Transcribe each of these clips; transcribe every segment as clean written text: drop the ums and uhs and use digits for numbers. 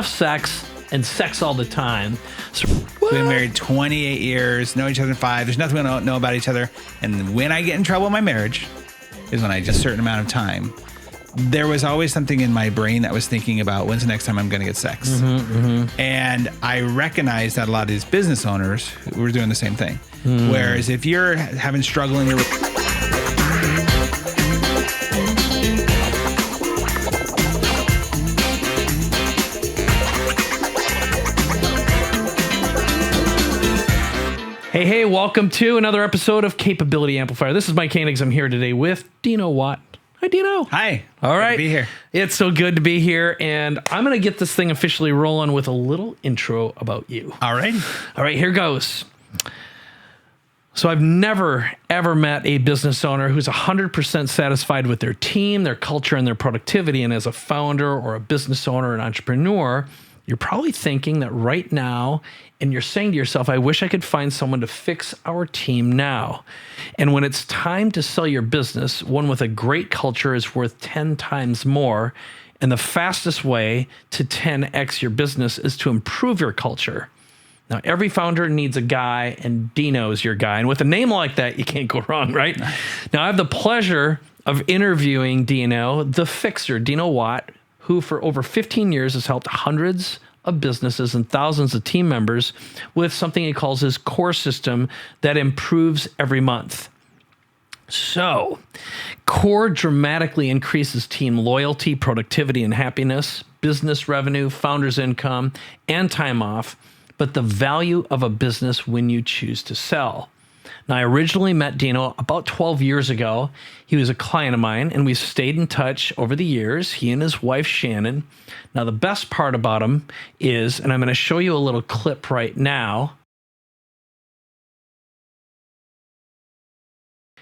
enough sex and sex all the time. So, We've been married 28 years, know each other 5. There's nothing we don't know about each other. And when I get in trouble in my marriage is when I just a certain amount of time. There was always something in my brain that was thinking about when's the next time I'm going to get sex. And I recognize that a lot of these business owners were doing the same thing. Whereas if you're having struggle in your Hey, welcome to another episode of Capability Amplifier. This is Mike Koenigs. I'm here today with Dino Watt. Hi, Dino. Hi. All right. Good to be here. It's so good to be here, and I'm going to get this thing officially rolling with a little intro about you. All right. All right, here goes. So I've never, ever met a business owner who's 100% satisfied with their team, their culture, and their productivity. And as a founder or a business owner, an entrepreneur, you're probably thinking that right now, and you're saying to yourself, I wish I could find someone to fix our team now. And when it's time to sell your business, one with a great culture is worth 10 times more. And the fastest way to 10x your business is to improve your culture. Now, every founder needs a guy, and Dino's your guy. And with a name like that, you can't go wrong, right? Now, I have the pleasure of interviewing Dino, the fixer, Dino Watt, who for over 15 years has helped hundreds of businesses and thousands of team members with something he calls his C.O.R.E system that improves every month. So, C.O.R.E dramatically increases team loyalty, productivity, and happiness, business revenue, founders' income, and time off, but the value of a business when you choose to sell. Now, I originally met Dino about 12 years ago. He was a client of mine, and we've stayed in touch over the years, he and his wife, Shannon. Now, the best part about him is, and I'm going to show you a little clip right now.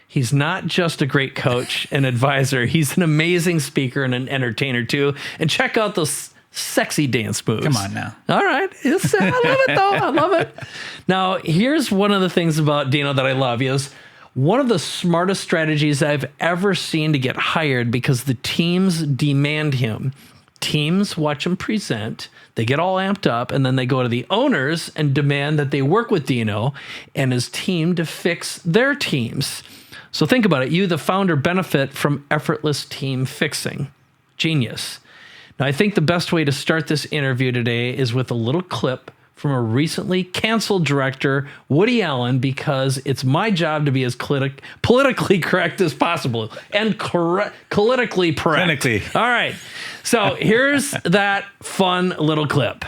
He's not just a great coach and advisor. He's an amazing speaker and an entertainer, too. And check out those sexy dance moves. Come on now. All right. I love it, though. I love it. Now, here's one of the things about Dino that I love is one of the smartest strategies I've ever seen to get hired because the teams demand him. Teams watch him present, they get all amped up, and then they go to the owners and demand that they work with Dino and his team to fix their teams. So think about it. You, the founder, benefit from effortless team fixing. Genius. Now, I think the best way to start this interview today is with a little clip from a recently canceled director, Woody Allen, because it's my job to be as politically correct as possible and politically correct. Clinically. All right. So here's that fun little clip.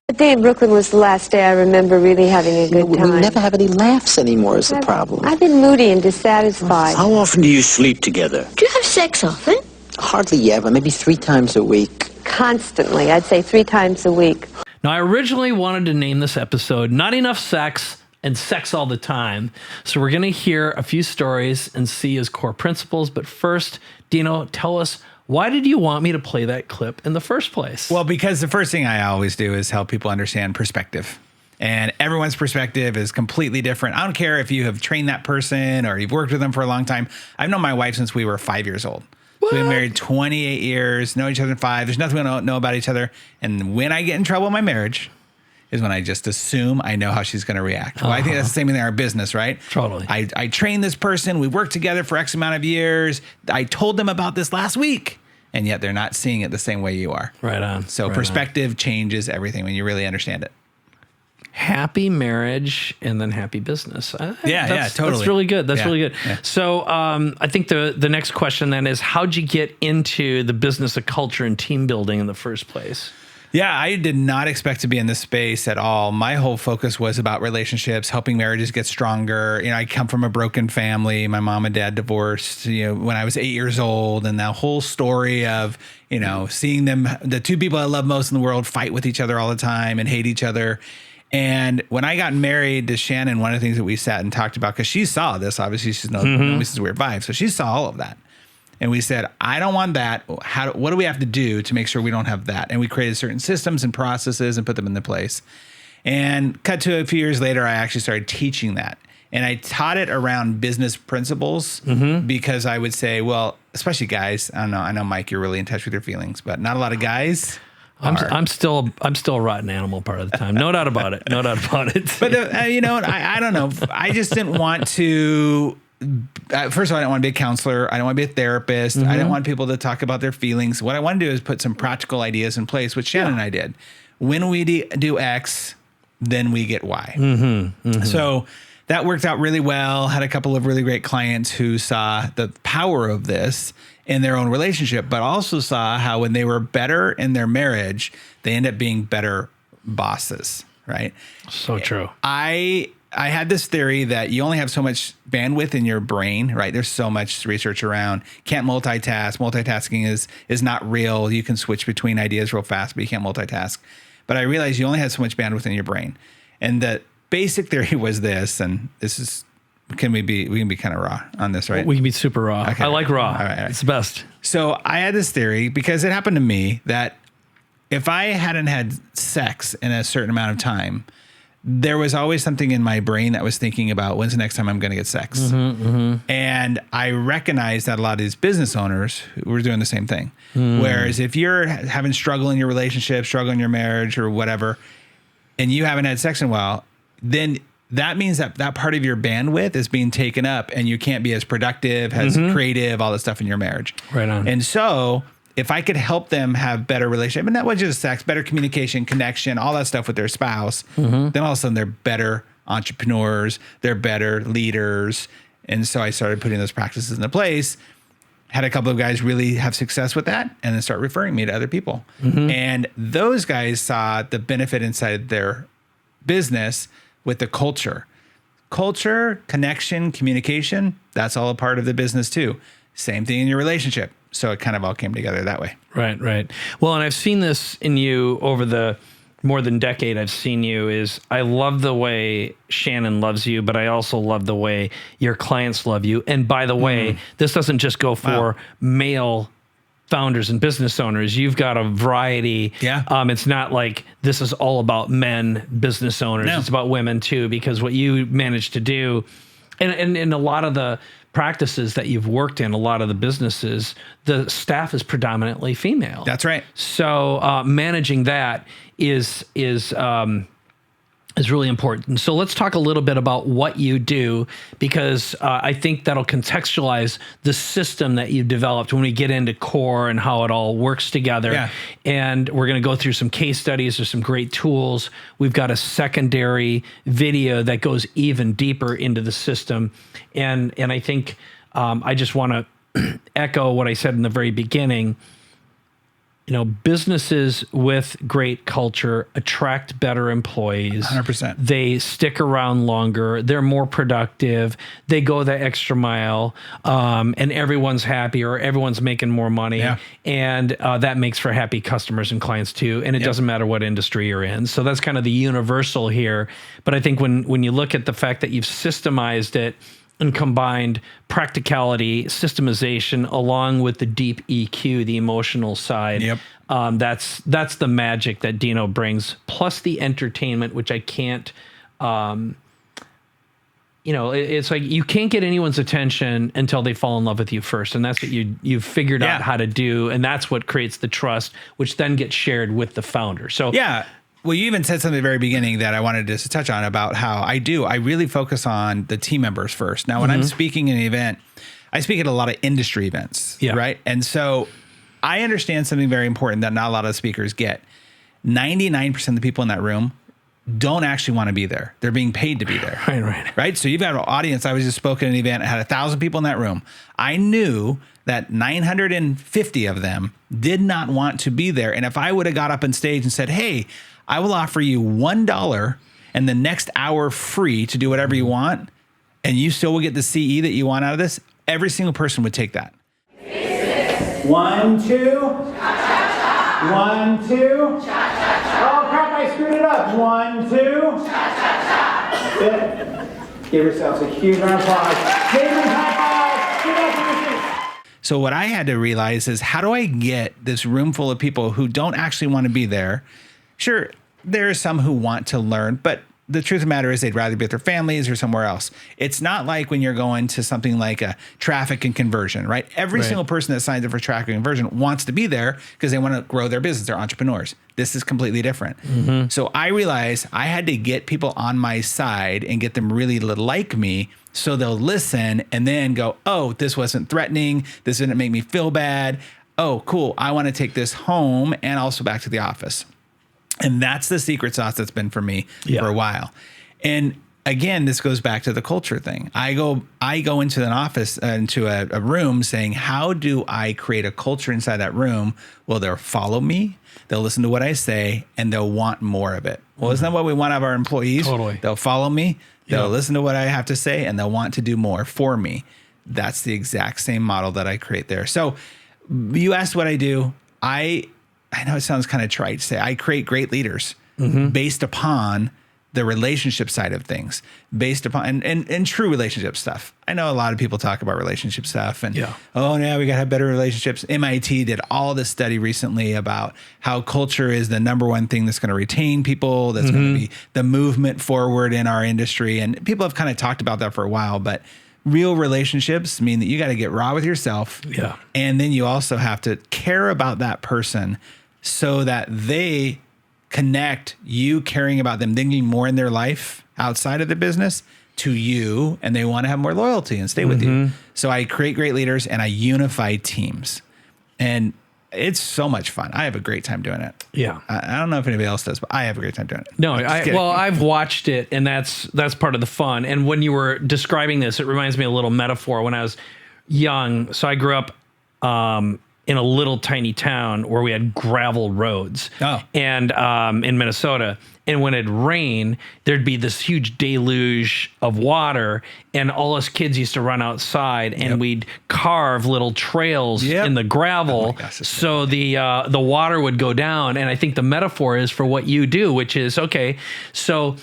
The day in Brooklyn was the last day I remember really having a good time. We never have any laughs anymore is the problem. I've been moody and dissatisfied. How often do you sleep together? Do you have sex often? Hardly ever, maybe 3 times a week. Constantly. I'd say 3 times a week. Now, I originally wanted to name this episode Not Enough Sex and Sex All the Time. So we're going to hear a few stories and see his core principles. But first, Dino, tell us, why did you want me to play that clip in the first place? Well, because the first thing I always do is help people understand perspective. And everyone's perspective is completely different. I don't care if you have trained that person or you've worked with them for a long time. I've known my wife since we were 5 years old. We've been married 28 years, know each other 5. There's nothing we don't know about each other. And when I get in trouble in my marriage is when I just assume I know how she's going to react. Well, I think that's the same thing in our business, right? Totally. I trained this person. We worked together for X amount of years. I told them about this last week. And yet they're not seeing it the same way you are. Right on. So right perspective changes everything when you really understand it. Happy marriage and then happy business. Yeah, totally. That's really good. That's really good. Yeah. So I think the next question then is, how'd you get into the business of culture and team building in the first place? Yeah, I did not expect to be in this space at all. My whole focus was about relationships, helping marriages get stronger. You know, I come from a broken family. My mom and dad divorced, when I was 8 years old. And that whole story of, seeing them, the 2 people I love most in the world, fight with each other all the time and hate each other. And when I got married to Shannon, one of the things that we sat and talked about, because she saw this, obviously she's known me since we were 5. So she saw all of that. And we said, I don't want that. What do we have to do to make sure we don't have that? And we created certain systems and processes and put them into place. And cut to a few years later, I actually started teaching that. And I taught it around business principles because I would say, well, especially guys, I don't know. I know, Mike, you're really in touch with your feelings, but not a lot of guys I'm still a rotten animal part of the time. No doubt about it. No doubt about it. But you know, I don't know. I just didn't want to. First of all, I don't want to be a counselor. I don't want to be a therapist. I don't want people to talk about their feelings. What I want to do is put some practical ideas in place, which Shannon and I did. When we do X, then we get Y. So that worked out really well. Had a couple of really great clients who saw the power of this in their own relationship, but also saw how when they were better in their marriage, they end up being better bosses, right? So true. I had this theory that you only have so much bandwidth in your brain, right? There's so much research around. Can't multitask. Multitasking is not real. You can switch between ideas real fast, but you can't multitask. But I realized you only have so much bandwidth in your brain. And the basic theory was this, and this is, we can be kind of raw on this, right? We can be super raw. Okay. I like raw. All right. It's the best. So I had this theory because it happened to me that if I hadn't had sex in a certain amount of time, there was always something in my brain that was thinking about when's the next time I'm going to get sex. And I recognized that a lot of these business owners were doing the same thing. Whereas if you're having struggle in your relationship, struggle in your marriage or whatever, and you haven't had sex in a while, then that means that that part of your bandwidth is being taken up and you can't be as productive, as creative, all that stuff in your marriage. Right on. And so if I could help them have better relationship, and that wasn't just sex, better communication, connection, all that stuff with their spouse, then all of a sudden they're better entrepreneurs, they're better leaders. And so I started putting those practices into place. Had a couple of guys really have success with that and then start referring me to other people. And those guys saw the benefit inside their business with the culture. Culture, connection, communication, that's all a part of the business too. Same thing in your relationship. So it kind of all came together that way. Right. Well, and I've seen this in you over the more than decade I've seen you is I love the way Shannon loves you, but I also love the way your clients love you. And by the way, this doesn't just go for male founders and business owners. You've got a variety. Yeah. It's not like this is all about men business owners. No. It's about women too, because what you managed to do and a lot of the practices that you've worked in, a lot of the businesses, the staff is predominantly female. That's right. So managing that is really important. So let's talk a little bit about what you do, because I think that'll contextualize the system that you developed when we get into C.O.R.E and how it all works together. Yeah. And we're going to go through some case studies. There's some great tools. We've got a secondary video that goes even deeper into the system. And I think I just want to echo what I said in the very beginning. You know, businesses with great culture attract better employees. 100%. They stick around longer. They're more productive. They go the extra mile, and everyone's happier. Everyone's making more money, Yeah. and that makes for happy customers and clients too. And it doesn't matter what industry you're in. So that's kind of the universal here. But I think when you look at the fact that you've systemized it and combined practicality, systemization, along with the deep EQ, the emotional side. Yep. That's the magic that Dino brings, plus the entertainment, which I can't. It's like you can't get anyone's attention until they fall in love with you first, and that's what you've figured out how to do, and that's what creates the trust, which then gets shared with the founder. So yeah. Well, you even said something at the very beginning that I wanted to touch on about how I really focus on the team members first. Now, when I'm speaking in an event, I speak at a lot of industry events, right? And so I understand something very important that not a lot of speakers get. 99% of the people in that room don't actually want to be there. They're being paid to be there. Right. So you've got an audience. I was just spoken at an event. I had 1,000 people in that room. I knew that 950 of them did not want to be there. And if I would have got up on stage and said, hey, I will offer you $1 and the next hour free to do whatever you want, and you still will get the CE that you want out of this, every single person would take that. 1, 2. 1, 2. Oh, crap, I screwed it up. 1, 2. That's it. Give yourselves a huge round of applause. Neighbors, high five. Get up in your seats. So what I had to realize is, how do I get this room full of people who don't actually want to be there? Sure, there are some who want to learn, but the truth of the matter is they'd rather be with their families or somewhere else. It's not like when you're going to something like a traffic and conversion, right? Every single person that signs up for traffic and conversion wants to be there because they want to grow their business. They're entrepreneurs. This is completely different. So I realized I had to get people on my side and get them really to like me so they'll listen and then go, oh, this wasn't threatening. This didn't make me feel bad. Oh, cool. I want to take this home and also back to the office. And that's the secret sauce that's been for me for a while. And again, this goes back to the culture thing. I go into an office, into a room saying, how do I create a culture inside that room? Well, they'll follow me. They'll listen to what I say and they'll want more of it. Well, isn't that what we want out of our employees? Totally. They'll follow me. They'll listen to what I have to say and they'll want to do more for me. That's the exact same model that I create there. So you asked what I do. I know it sounds kind of trite to say I create great leaders based upon the relationship side of things, based upon and true relationship stuff. I know a lot of people talk about relationship stuff and oh yeah, we got to have better relationships. MIT did all this study recently about how culture is the number one thing that's going to retain people, that's going to be the movement forward in our industry. And people have kind of talked about that for a while, but real relationships mean that you got to get raw with yourself. Yeah. And then you also have to care about that person so that they connect you caring about them, thinking more in their life outside of the business to you, and they want to have more loyalty and stay with you. So I create great leaders and I unify teams. And it's so much fun. I have a great time doing it. Yeah. I don't know if anybody else does, but I have a great time doing it. No, I've watched it and that's part of the fun. And when you were describing this, it reminds me of a little metaphor when I was young. So I grew up, in a little tiny town where we had gravel roads and in Minnesota. And when it'd rain, there'd be this huge deluge of water and all us kids used to run outside and we'd carve little trails in the gravel so the water would go down. And I think the metaphor is for what you do, which is, okay, so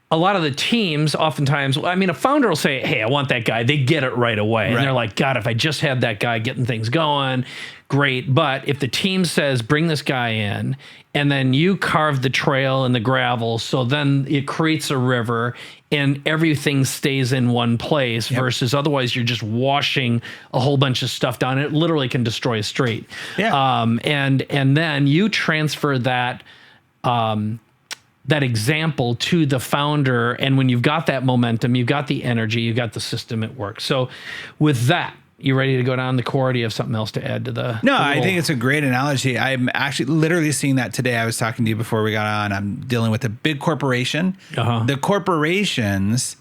a lot of the teams oftentimes, I mean, a founder will say, hey, I want that guy. They get it right away. And they're like, God, if I just had that guy getting things going, great. But if the team says, bring this guy in, and then you carve the trail and the gravel, so then it creates a river and everything stays in one place versus otherwise you're just washing a whole bunch of stuff down. It literally can destroy a street. And then you transfer that, that example to the founder. And when you've got that momentum, you've got the energy, you've got the system, it works. So with that, you ready to go down the core? Do you have something else to add to the? No, I think it's a great analogy. I'm actually literally seeing that today. I was talking to you before we got on. I'm dealing with a big corporation. The corporation's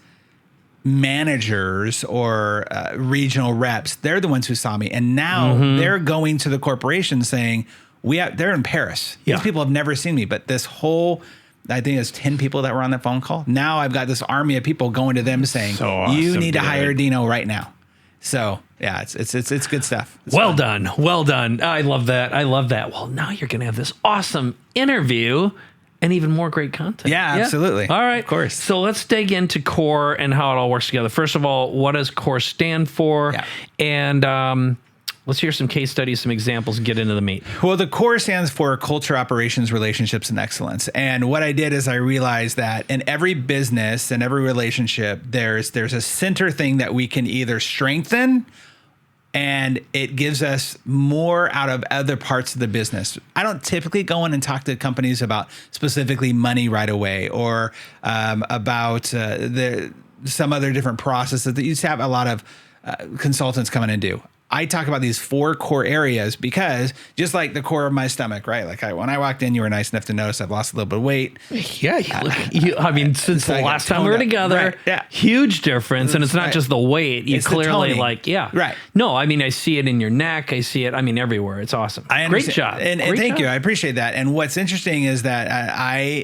managers or regional reps, they're the ones who saw me. And now they're going to the corporation saying, they're in Paris. These people have never seen me, but this whole, I think it's 10 people that were on that phone call. Now I've got this army of people going to them saying, you need to hire Dino right now. So yeah, it's good stuff. It's well fun. done. Well done. I love that. Well, now you're going to have this awesome interview and even more great content. Yeah, absolutely. All right. Of course. So let's dig into C.O.R.E and how it all works together. First of all, what does C.O.R.E stand for? And, let's hear some case studies, some examples, and get into the meat. Well, the C.O.R.E stands for Culture, Operations, Relationships, and Excellence. And what I did is I realized that in every business and every relationship, there's a center thing that we can either strengthen and it gives us more out of other parts of the business. I don't typically go in and talk to companies about specifically money right away or about some other different processes that you used to have a lot of consultants come in and do. I talk about these 4 core areas because just like the core of my stomach, right? Like when I walked in, you were nice enough to notice I've lost a little bit of weight. Yeah. I mean, since the last time we were together, huge difference. And it's not just the weight. You clearly No, I mean, I see it in your neck. I see it, I mean, everywhere. It's awesome. Great job. And thank you. I appreciate that. And what's interesting is that I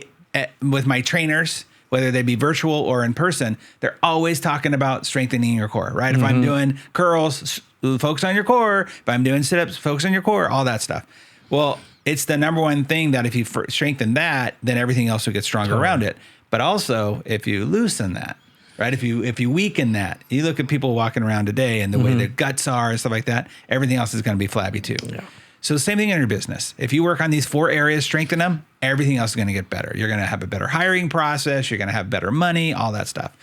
with my trainers, whether they be virtual or in person, they're always talking about strengthening your core, right? If I'm doing curls, focus on your core. If I'm doing sit-ups, focus on your core, all that stuff. Well, it's the number one thing that if you strengthen that, then everything else will get stronger around it. But also, if you loosen that, right? If you weaken that, you look at people walking around today and the way their guts are and stuff like that, everything else is going to be flabby too. Yeah. So the same thing in your business. If you work on these 4 areas, strengthen them, everything else is going to get better. You're going to have a better hiring process. You're going to have better money, all that stuff.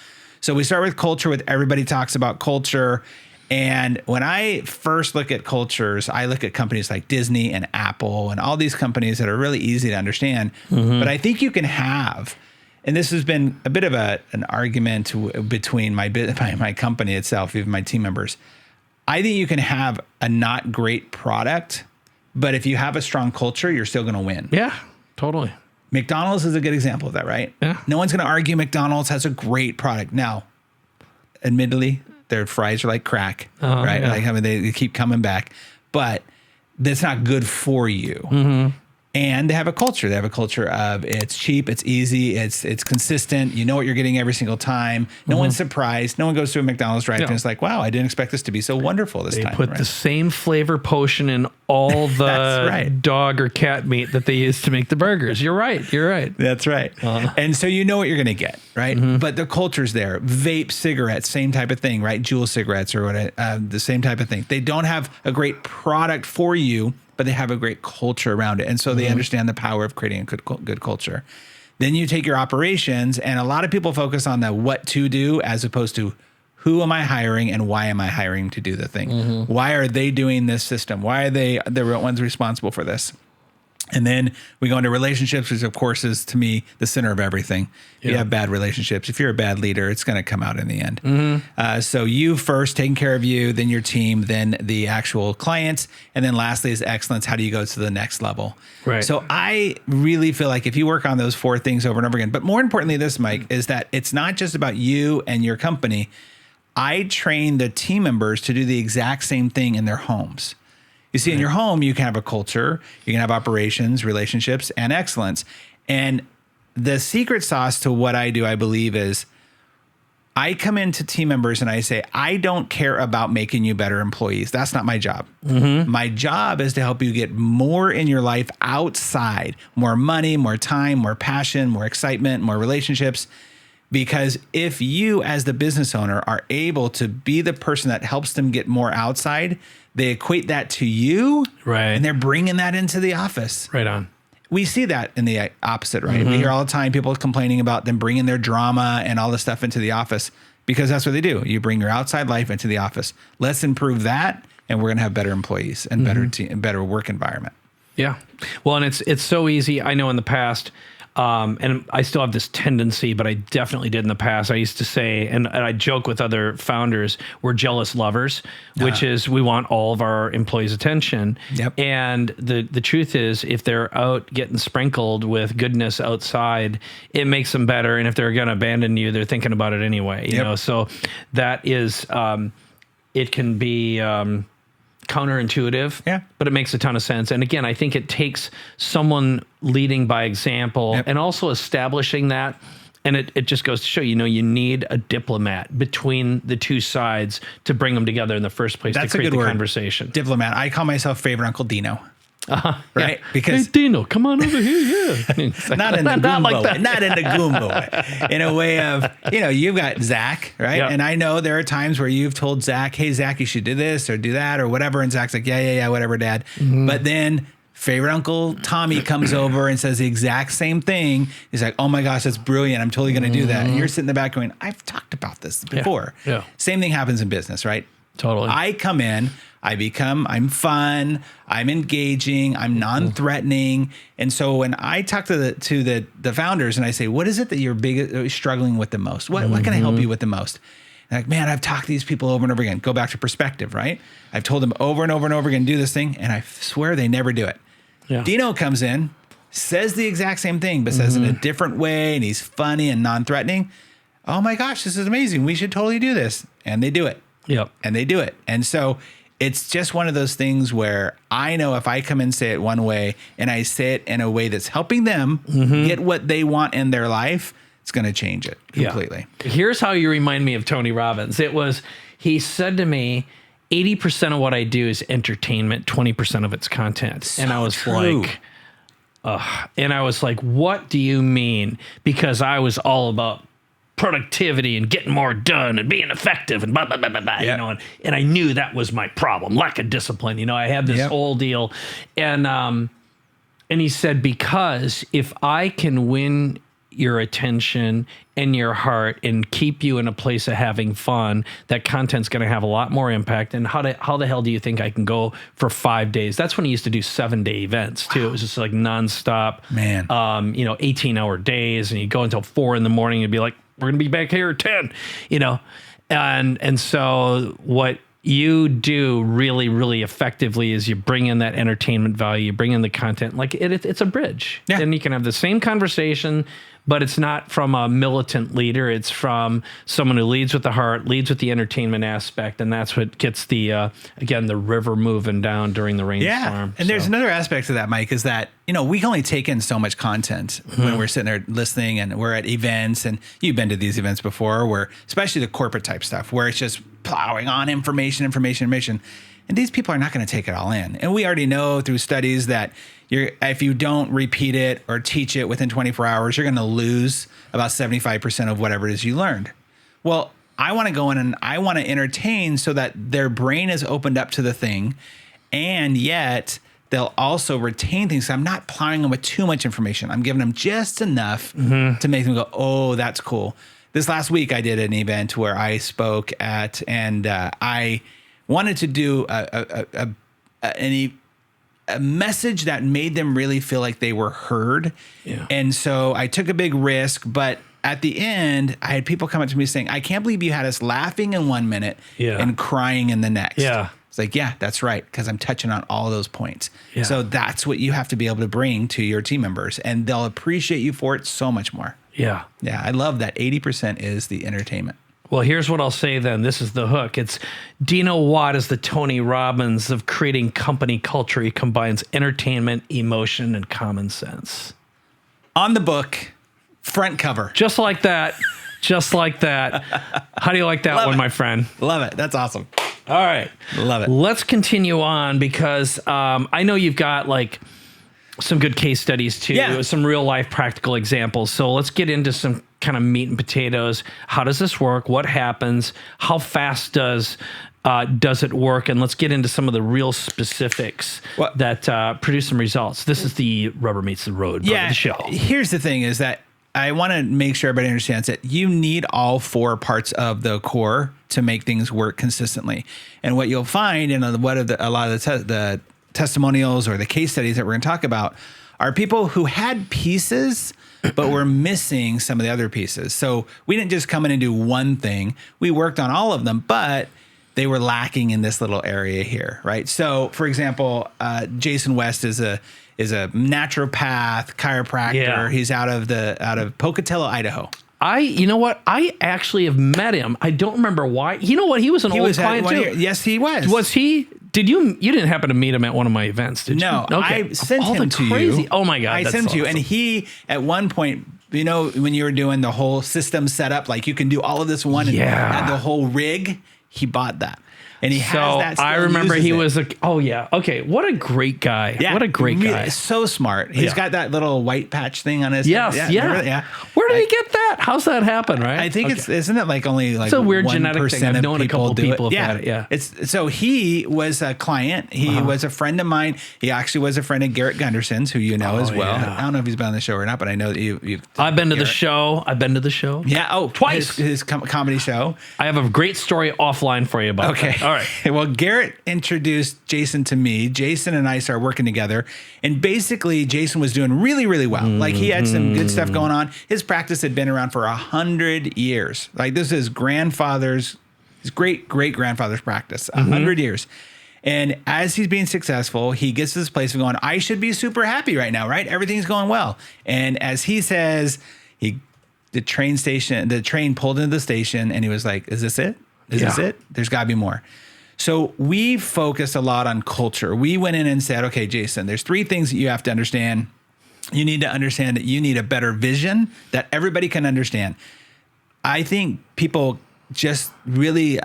So we start with culture. With everybody talks about culture. And when I first look at cultures, I look at companies like Disney and Apple and all these companies that are really easy to understand. But I think you can have, and this has been a bit of an argument between my company itself, even my team members. I think you can have a not great product, but if you have a strong culture, you're still going to win. Yeah, totally. McDonald's is a good example of that, right? Yeah. No one's going to argue McDonald's has a great product. Now, admittedly, their fries are like crack, right? Yeah. Like, I mean, they keep coming back, but that's not good for you. And they have a culture. They have a culture of it's cheap, it's easy, it's consistent. You know what you're getting every single time. No one's surprised. No one goes to a McDonald's drive-thru and it's like, wow, I didn't expect this to be so wonderful this time. They put the same flavor potion in all the dog or cat meat that they use to make the burgers. You're right. That's right. And so you know what you're going to get, right? But the culture's there. Vape cigarettes, same type of thing, right? Juul cigarettes or what? The same type of thing. They don't have a great product for you, but they have a great culture around it. And so they understand the power of creating a good culture. Then you take your operations, and a lot of people focus on the what to do as opposed to who am I hiring and why am I hiring to do the thing? Why are they doing this system? Why are they the ones responsible for this? And then we go into relationships, which of course is, to me, the center of everything. You have bad relationships. If you're a bad leader, it's going to come out in the end. So you first, taking care of you, then your team, then the actual clients. And then lastly is excellence. How do you go to the next level? Right. So I really feel like if you work on those 4 things over and over again, but more importantly, this, Mike, is that it's not just about you and your company. I train the team members to do the exact same thing in their homes. You see, in your home, you can have a culture, you can have operations, relationships, and excellence. And the secret sauce to what I do, I believe, is I come into team members and I say, I don't care about making you better employees. That's not my job. My job is to help you get more in your life outside, more money, more time, more passion, more excitement, more relationships. Because if you, as the business owner, are able to be the person that helps them get more outside, they equate that to you, right? And they're bringing that into the office. Right on. We see that in the opposite, right? We hear all the time people complaining about them bringing their drama and all this stuff into the office because that's what they do. You bring your outside life into the office. Let's improve that, and we're going to have better employees and better work environment. Yeah. Well, and it's so easy. I know in the past, and I still have this tendency, but I definitely did in the past. I used to say, and I joke with other founders, we're jealous lovers, which is we want all of our employees' attention. Yep. And the truth is, if they're out getting sprinkled with goodness outside, it makes them better. And if they're going to abandon you, they're thinking about it anyway. You know, so that is, it can be counterintuitive, but it makes a ton of sense. And again, I think it takes someone leading by example and also establishing that. And it just goes to show, you need a diplomat between the two sides to bring them together in the first place. That's to create a good word. Conversation. Diplomat. I call myself favorite Uncle Dino. Right? Because hey, Dino, come on over here. Yeah. not in the Goombo way. Not in the Goombo way. In a way of, you've got Zach, right? Yep. And I know there are times where you've told Zach, hey, Zach, you should do this or do that or whatever. And Zach's like, yeah, whatever, Dad. But then favorite Uncle Tommy comes over and says the exact same thing. He's like, oh my gosh, that's brilliant. I'm totally going to do that. And you're sitting in the back going, I've talked about this before. Yeah. Same thing happens in business, right? Totally. I come in, I'm fun, I'm engaging, I'm non-threatening. And so when I talk to the founders and I say, what is it that you're struggling with the most? What can I help you with the most? And like, man, I've talked to these people over and over again. Go back to perspective, right? I've told them over and over and over again, do this thing. And I swear they never do it. Yeah. Dino comes in, says the exact same thing, but says it in a different way. And he's funny and non-threatening. Oh my gosh, this is amazing. We should totally do this. And they do it. Yep. And they do it. And so it's just one of those things where I know if I come and say it one way and I say it in a way that's helping them get what they want in their life, it's going to change it completely. Yeah. Here's how you remind me of Tony Robbins. He said to me, 80% of what I do is entertainment, 20% of it's content. So and I was true. like, what do you mean? Because I was all about productivity and getting more done and being effective and blah, blah, blah, blah, blah, you know, and I knew that was my problem, lack of discipline. You know, I had this whole deal. And he said, because if I can win your attention and your heart and keep you in a place of having fun, that content's going to have a lot more impact. And how the hell do you think I can go for 5 days? That's when he used to do 7-day events too. It was just like nonstop, Man. 18-hour days. And you go until 4 a.m. and you'd be like, we're going to be back here at 10, you know? And so what you do really, really effectively is you bring in that entertainment value, you bring in the content, like it's a bridge. Yeah. And you can have the same conversation, but it's not from a militant leader. It's from someone who leads with the heart, leads with the entertainment aspect. And that's what gets the river moving down during the rainstorm. And there's another aspect to that, Mike, is that, you know, we can only take in so much content when we're sitting there listening and we're at events. And you've been to these events before, where especially the corporate type stuff, where it's just plowing on information. And these people are not going to take it all in. And we already know through studies that if you don't repeat it or teach it within 24 hours, you're going to lose about 75% of whatever it is you learned. Well, I want to go in and I want to entertain so that their brain is opened up to the thing, and yet they'll also retain things. So I'm not plowing them with too much information. I'm giving them just enough to make them go, oh, that's cool. This last week, I did an event where I spoke at, and I wanted to do a message that made them really feel like they were heard. Yeah. And so I took a big risk, but at the end, I had people come up to me saying, I can't believe you had us laughing in 1 minute and crying in the next. Yeah. It's like, yeah, that's right, because I'm touching on all those points. Yeah. So that's what you have to be able to bring to your team members, and they'll appreciate you for it so much more. Yeah. Yeah, I love that 80% is the entertainment. Well, here's what I'll say then. This is the hook. It's Dino Watt is the Tony Robbins of creating company culture. He combines entertainment, emotion, and common sense. On the book, front cover. Just like that. Just like that. How do you like that Love one, it. my friend? Love it. That's awesome. All right. Love it. Let's continue on, because I know you've got like some good case studies too, some real life practical examples. So let's get into some kind of meat and potatoes. How does this work? What happens? How fast does it work? And let's get into some of the real specifics that produce some results. This is the rubber meets the road part of the show. Here's the thing is that I want to make sure everybody understands that you need all 4 parts of the core to make things work consistently. And what you'll find in a lot of the testimonials or the case studies that we're going to talk about are people who had pieces, but were missing some of the other pieces. So we didn't just come in and do one thing. We worked on all of them, but they were lacking in this little area here, right? So, for example, Jason West is a naturopath, chiropractor. Yeah. He's out of Pocatello, Idaho. You know what? I actually have met him. I don't remember why. You know what? He was an old client too. Yes, he was. Was he? Did you didn't happen to meet him at one of my events, did you? No, Okay. I sent All him the to crazy. you. Oh my God. I that's sent him to you. awesome. And he, at one point, you know, when you were doing the whole system setup, like you can do all of this one and add the whole rig, he bought that. And he has that still. I remember he was it. Okay. What a great guy. Yeah, What a great guy. So smart. He's got that little white patch thing on his Yes. head. Yeah. Where did he get that? How's that happen, right? I think isn't it like only like it's a weird 1% genetic thing. I've known a couple people do who've had it. Yeah. So he was a client. He was a friend of mine. He actually was a friend of Garrett Gunderson's, who you know as well. Yeah. I don't know if he's been on the show or not, but I know that you've I've been to the show. Yeah. Oh, twice. His comedy show. I have a great story offline for you about that. All right. Well, Garrett introduced Jason to me. Jason and I started working together. And basically, Jason was doing really, really well. Like, he had some good stuff going on. His practice had been around for 100 years. Like, this is his great-grandfather's practice, 100 years. And as he's being successful, he gets to this place of going, I should be super happy right now, right? Everything's going well. And as he says, the train pulled into the station, and he was like, is this it? Is this it? There's got to be more. So we focused a lot on culture. We went in and said, okay, Jason, there's 3 things that you have to understand. You need to understand that you need a better vision that everybody can understand. I think people just really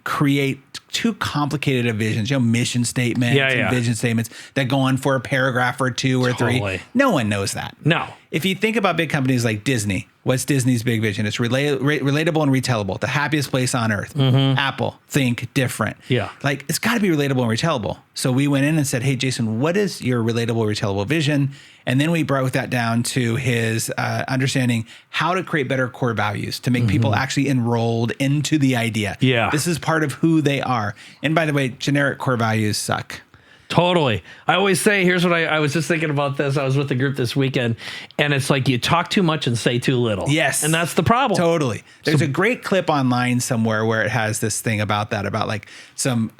create too complicated of visions, mission statements and vision statements that go on for a paragraph or two or three. No one knows that. No. If you think about big companies like Disney, what's Disney's big vision? It's relatable and retellable. The happiest place on earth. Apple, think different. Yeah. Like, it's got to be relatable and retellable. So we went in and said, hey, Jason, what is your relatable, retellable vision? And then we broke that down to his understanding how to create better core values to make people actually enrolled into the idea. Yeah. This is part of who they are. And by the way, generic core values suck. Totally. I always say, here's what I was just thinking about this. I was with the group this weekend, and it's like you talk too much and say too little. Yes. And that's the problem. Totally. There's a great clip online somewhere where it has this thing about that, about like some,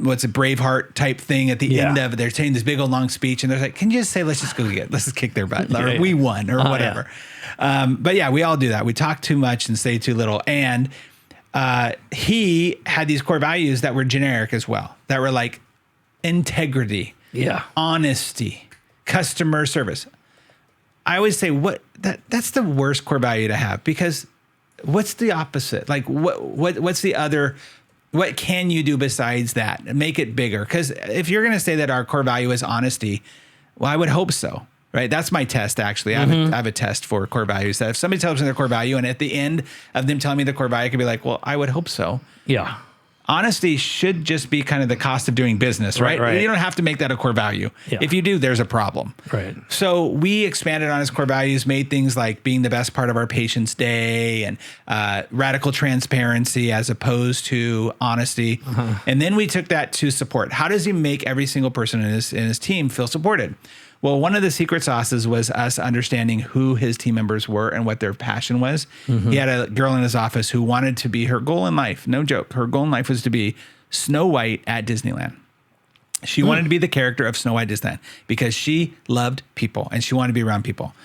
what's a Braveheart type thing at the end of it. They're saying this big old long speech, and they're like, can you just say, let's just kick their butt, or we won, or whatever. But yeah, we all do that. We talk too much and say too little. And he had these core values that were generic as well, that were like integrity, honesty, customer service. I always say that's the worst core value to have, because what's the opposite? Like what's the other? What can you do besides that? Make it bigger. Because if you're going to say that our core value is honesty, well, I would hope so. Right. That's my test, actually. I have a test for core values, that if somebody tells me their core value and at the end of them telling me the core value, I could be like, well, I would hope so. Yeah. Honesty should just be kind of the cost of doing business, right? You don't have to make that a core value. Yeah. If you do, there's a problem. Right. So we expanded on his core values, made things like being the best part of our patient's day and radical transparency as opposed to honesty. And then we took that to support. How does he make every single person in his team feel supported? Well, one of the secret sauces was us understanding who his team members were and what their passion was. He had a girl in his office who wanted to be, her goal in life, no joke, her goal in life was to be Snow White at Disneyland. She wanted to be the character of Snow White Disneyland because she loved people and she wanted to be around people.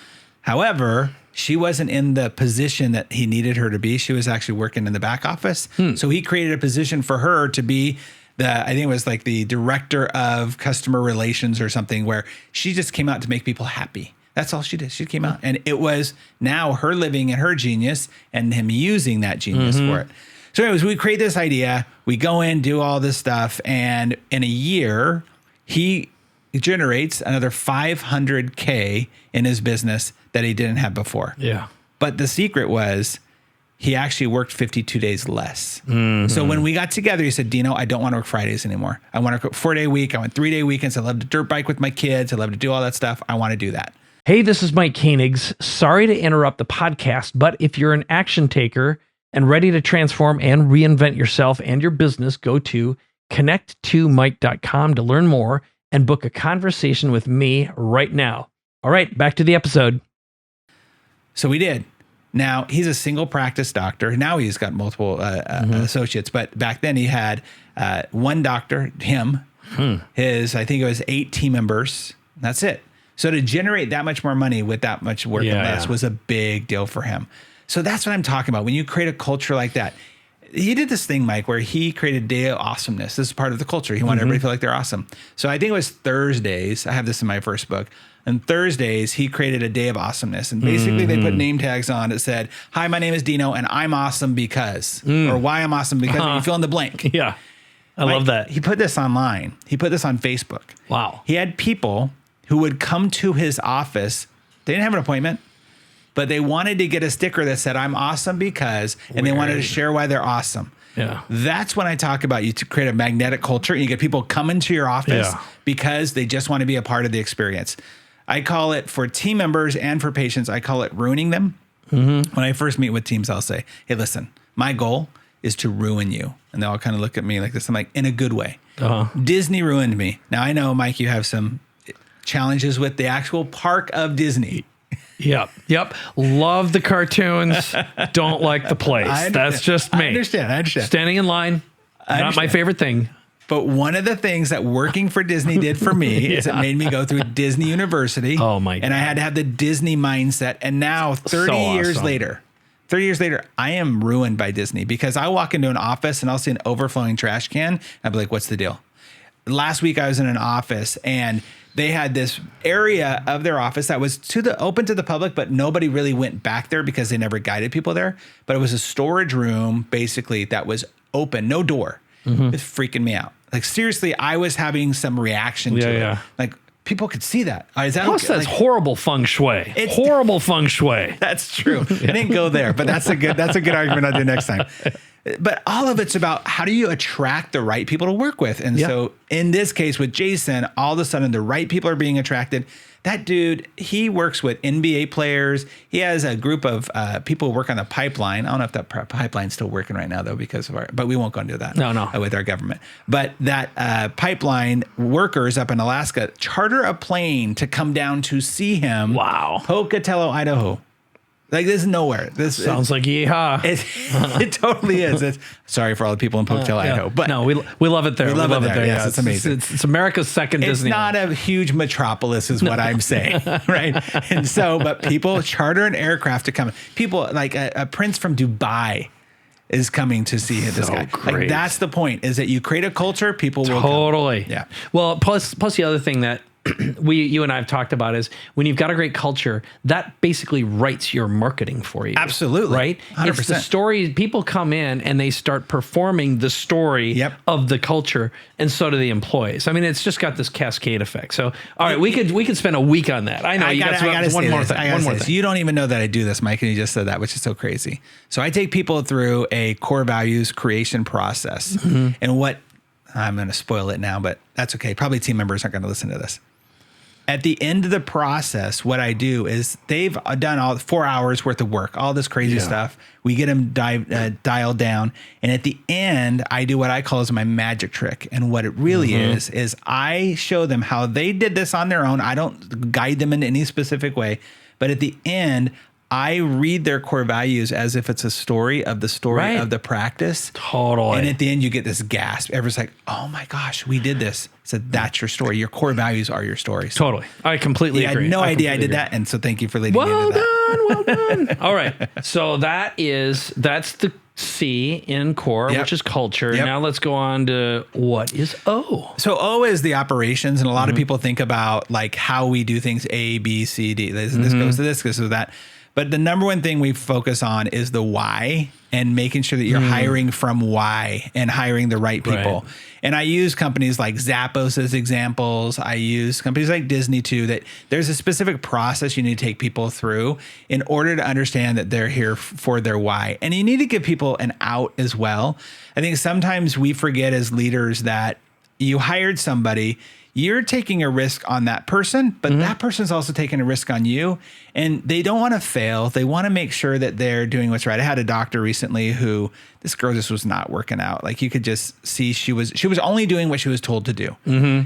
However, she wasn't in the position that he needed her to be. She was actually working in the back office. So he created a position for her to be I think it was like the director of customer relations or something, where she just came out to make people happy. That's all she did. She came out, and it was now her living in her genius and him using that genius for it. So anyways, we create this idea, we go in, do all this stuff. And in a year, he generates another $500K in his business that he didn't have before. Yeah. But the secret was, he actually worked 52 days less. So when we got together, he said, Dino, I don't want to work Fridays anymore. I want to work 4-day week. I want 3-day weekends. I love to dirt bike with my kids. I love to do all that stuff. I want to do that. Hey, this is Mike Koenigs. Sorry to interrupt the podcast, but if you're an action taker and ready to transform and reinvent yourself and your business, go to connect2mike.com to learn more and book a conversation with me right now. All right, back to the episode. So we did. Now, he's a single practice doctor. Now he's got multiple associates, but back then he had one doctor, him, I think it was 8 team members. That's it. So to generate that much more money with that much work and less was a big deal for him. So that's what I'm talking about. When you create a culture like that, he did this thing, Mike, where he created a day of awesomeness. This is part of the culture. He wanted everybody to feel like they're awesome. So I think it was Thursdays. I have this in my first book. And Thursdays, he created a day of awesomeness. And basically, they put name tags on that said, hi, my name is Dino, and I'm awesome because, or why I'm awesome because, you fill in the blank. Yeah. I love that. He put this online. He put this on Facebook. Wow. He had people who would come to his office. They didn't have an appointment, but they wanted to get a sticker that said, I'm awesome because, and they wanted to share why they're awesome. Yeah. That's when I talk about you to create a magnetic culture and you get people coming to your office because they just want to be a part of the experience. I call it, for team members and for patients, I call it ruining them. When I first meet with teams, I'll say, hey, listen, my goal is to ruin you. And they'll all kind of look at me like this. I'm like, in a good way. Disney ruined me. Now, I know, Mike, you have some challenges with the actual park of Disney. Yep. Love the cartoons. Don't like the place. That's just me. I understand. Standing in line, not my favorite thing. But one of the things that working for Disney did for me is it made me go through Disney University. Oh my God. And I had to have the Disney mindset. And now 30 years later, I am ruined by Disney because I walk into an office and I'll see an overflowing trash can. I'll be like, what's the deal? Last week I was in an office and they had this area of their office that was open to the public, but nobody really went back there because they never guided people there. But it was a storage room, basically, that was open, no door. It's freaking me out. Like seriously, I was having some reaction to it. Like people could see that. Is that Plus, that's horrible feng shui. It's horrible feng shui. That's true. I didn't go there, but that's a good argument I'll do next time. But all of it's about how do you attract the right people to work with? And so in this case with Jason, all of a sudden the right people are being attracted. That dude, he works with NBA players. He has a group of people who work on the pipeline. I don't know if that pipeline's still working right now, though, because of but we won't go into that. No. With our government. But that pipeline workers up in Alaska charter a plane to come down to see him. Wow. Pocatello, Idaho. Like this is nowhere. This sounds like yeehaw. It totally is. Sorry for all the people in Pocatello, Idaho, but no, we love it there. We love it there. Yes, it's amazing. It's America's second Disney. It's not a huge metropolis, is what I'm saying, right? And so, but people charter an aircraft to come. People like a prince from Dubai is coming to see this guy. Great. Like that's the point: is that you create a culture, people will totally. Come. Yeah. Well, plus the other thing that you and I have talked about is when you've got a great culture, that basically writes your marketing for you. Absolutely. Right? 100%. It's the story. People come in and they start performing the story of the culture, and so do the employees. I mean, it's just got this cascade effect. So, all right, we could spend a week on that. I know you got one more thing. You don't even know that I do this, Mike, and you just said that, which is so crazy. So I take people through a core values creation process. And what I'm going to spoil it now, but that's okay. Probably team members aren't going to listen to this. At the end of the process, what I do is they've done all 4 hours worth of work, all this crazy stuff. We get them dialed down. And at the end, I do what I call as my magic trick. And what it really is I show them how they did this on their own. I don't guide them in any specific way. But at the end, I read their core values as if it's a story of the of the practice. Totally. And at the end, you get this gasp. Everyone's like, oh my gosh, we did this. So that's your story. Your core values are your stories. Totally. I completely agree. I had no idea I did that. And so thank you for leading me into that. Well done. All right. So that's the C in core, which is culture. Now let's go on to what is O. So O is the operations. And a lot of people think about like how we do things A, B, C, D. This goes to this, goes to that. But the number one thing we focus on is the why and making sure that you're hiring from why and hiring the right people. Right. And I use companies like Zappos as examples. I use companies like Disney too, that there's a specific process you need to take people through in order to understand that they're here for their why. And you need to give people an out as well. I think sometimes we forget as leaders that you hired somebody, you're taking a risk on that person, but that person's also taking a risk on you, and they don't want to fail. They want to make sure that they're doing what's right. I had a doctor recently who this girl just was not working out. Like you could just see she was only doing what she was told to do.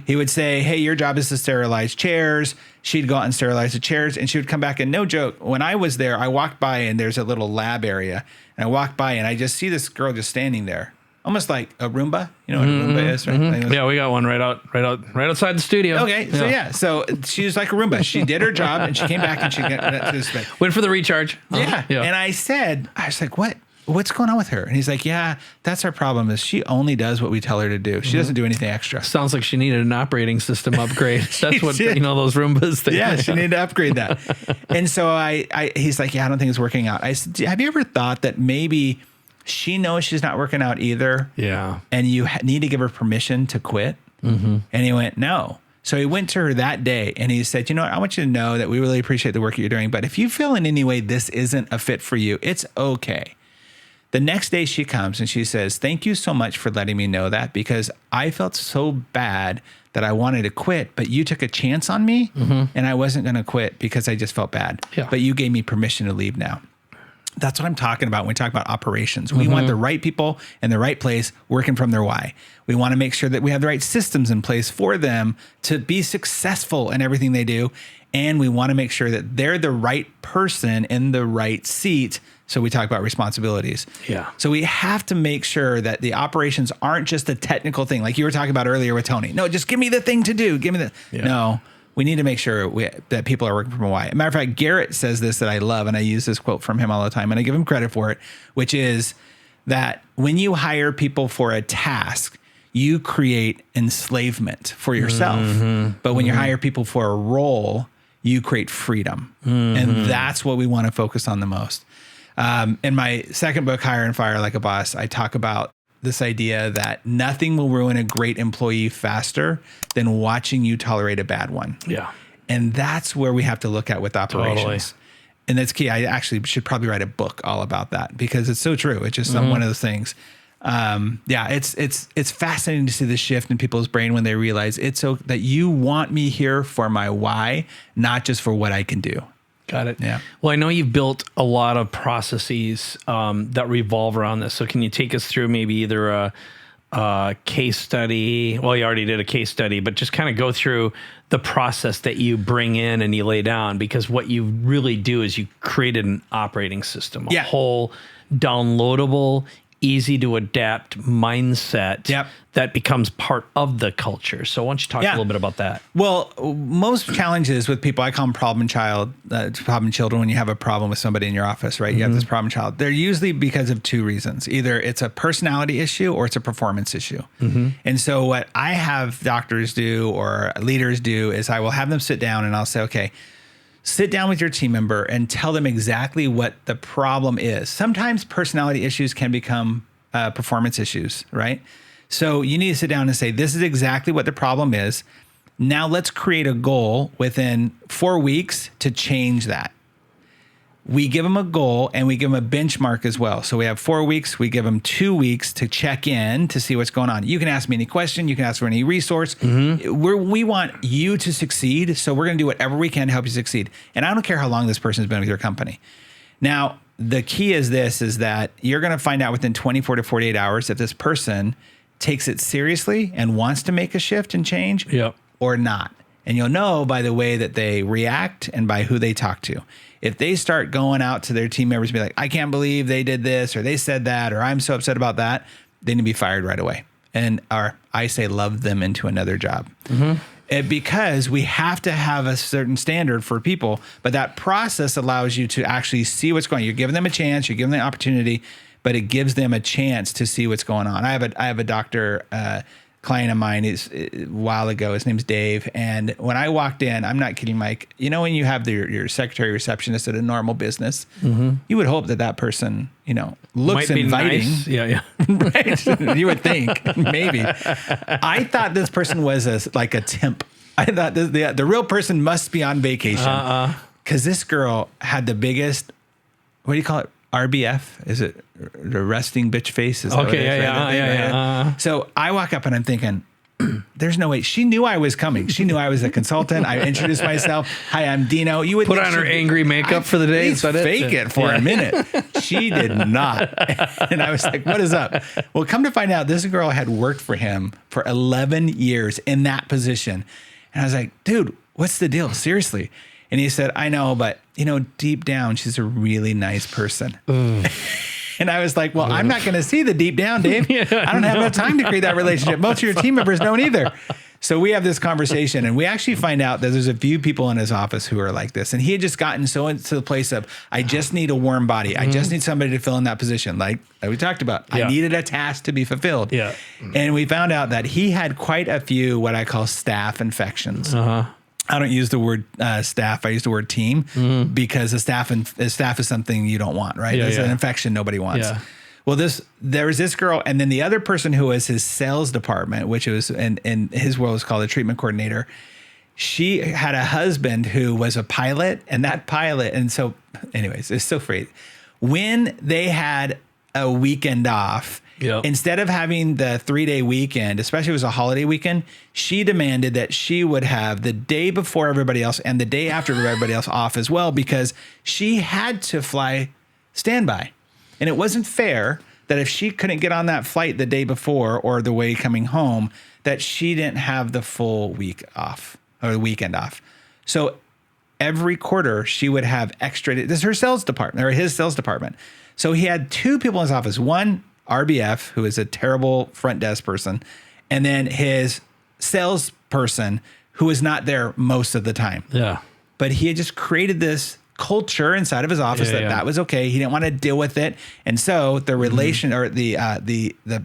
He would say, hey, your job is to sterilize chairs. She'd go out and sterilize the chairs, and she would come back, and no joke, when I was there, I walked by and there's a little lab area, and I walked by and I just see this girl just standing there. Almost like a Roomba. You know what a Roomba is, right? Yeah, we got one right outside the studio. Okay, so she was like a Roomba. She did her job, and she came back and she went for the recharge. Yeah. And I was like, what's going on with her? And he's like, yeah, that's our problem is she only does what we tell her to do. She doesn't do anything extra. Sounds like she needed an operating system upgrade. That's what, those Roombas things. Yeah, she needed to upgrade that. And so he's like, yeah, I don't think it's working out. I said, have you ever thought that maybe she knows she's not working out either? Yeah. And you need to give her permission to quit? And he went, no. So he went to her that day and he said, you know what? I want you to know that we really appreciate the work you're doing, but if you feel in any way this isn't a fit for you, it's okay. The next day she comes and she says, thank you so much for letting me know that, because I felt so bad that I wanted to quit, but you took a chance on me and I wasn't going to quit because I just felt bad. Yeah. But you gave me permission to leave now. That's what I'm talking about when we talk about operations. We want the right people in the right place working from their why. We want to make sure that we have the right systems in place for them to be successful in everything they do. And we want to make sure that they're the right person in the right seat. So we talk about responsibilities. Yeah. So we have to make sure that the operations aren't just a technical thing, like you were talking about earlier with Tony. No, just give me the thing to do. Give me the... Yeah. No. We need to make sure that people are working from a why. As a matter of fact, Garrett says this that I love, and I use this quote from him all the time, and I give him credit for it, which is that when you hire people for a task, you create enslavement for yourself. But when you hire people for a role, you create freedom. And that's what we want to focus on the most. In my second book, Hire and Fire Like a Boss, I talk about this idea that nothing will ruin a great employee faster than watching you tolerate a bad one. Yeah. And that's where we have to look at with operations. Totally. And that's key. I actually should probably write a book all about that because it's so true. It's just one of those things. It's fascinating to see the shift in people's brain when they realize it's so that you want me here for my why, not just for what I can do. Got it. Yeah. Well, I know you've built a lot of processes that revolve around this. So can you take us through maybe either a case study? Well, you already did a case study, but just kind of go through the process that you bring in and you lay down, because what you really do is you created an operating system, a whole downloadable, easy to adapt mindset that becomes part of the culture. So why don't you talk a little bit about that? Well, most challenges with people, I call them problem children when you have a problem with somebody in your office, right? You have this problem child. They're usually because of two reasons. Either it's a personality issue or it's a performance issue. And so what I have doctors do or leaders do is I will have them sit down and I'll say, okay, sit down with your team member and tell them exactly what the problem is. Sometimes personality issues can become performance issues, right? So you need to sit down and say, this is exactly what the problem is. Now let's create a goal within 4 weeks to change that. We give them a goal and we give them a benchmark as well. So we have 4 weeks. We give them 2 weeks to check in to see what's going on. You can ask me any question. You can ask for any resource. We want you to succeed. So we're going to do whatever we can to help you succeed. And I don't care how long this person's been with your company. Now, the key is this, is that you're going to find out within 24 to 48 hours if this person takes it seriously and wants to make a shift and change or not. And you'll know by the way that they react and by who they talk to. If they start going out to their team members and be like, I can't believe they did this, or they said that, or I'm so upset about that, they need to be fired right away. And I say, love them into another job. Because we have to have a certain standard for people, but that process allows you to actually see what's going on. You're giving them a chance, you're giving them an opportunity, but it gives them a chance to see what's going on. I have a doctor, client of mine a while ago. His name's Dave. And when I walked in, I'm not kidding, Mike, you know, when you have your secretary receptionist at a normal business, you would hope that person, looks Might be inviting. nice. Yeah. Right? You would think, maybe. I thought this person was like a temp. I thought the real person must be on vacation. Because this girl had the biggest, what do you call it? RBF? Is it the resting bitch face? Is Okay, yeah. So I walk up and I'm thinking, there's no way. She knew I was coming. She knew I was a consultant. I introduced myself. Hi, I'm Dino. You would put on her angry makeup for the day. Please fake it for a minute. She did not. And I was like, what is up? Well, come to find out, this girl had worked for him for 11 years in that position. And I was like, dude, what's the deal? Seriously. And he said, I know, but deep down, she's a really nice person. And I was like, well, I'm not going to see the deep down, Dave. I don't have enough time to create that relationship. Most of your team members don't either. So we have this conversation and we actually find out that there's a few people in his office who are like this. And he had just gotten so into the place of, I just need a warm body. I just need somebody to fill in that position. Like we talked about, I needed a task to be fulfilled. And we found out that he had quite a few, what I call staff infections. I don't use the word staff. I use the word team because a staff is something you don't want, right? It's an infection nobody wants. Well, there was this girl, and then the other person who was his sales department, which was in his world is called a treatment coordinator. She had a husband who was a pilot, and that pilot, and so, anyways, it's so great. When they had a weekend off, instead of having the 3-day weekend, especially if it was a holiday weekend, she demanded that she would have the day before everybody else and the day after everybody else off as well, because she had to fly standby. And it wasn't fair that if she couldn't get on that flight the day before or the way coming home, that she didn't have the full week off or the weekend off. So every quarter she would have extra. This is her sales department or his sales department. So he had two people in his office, one RBF, who is a terrible front desk person, and then his salesperson who was not there most of the time. But he had just created this culture inside of his office that was okay. He didn't want to deal with it. And so the relation or the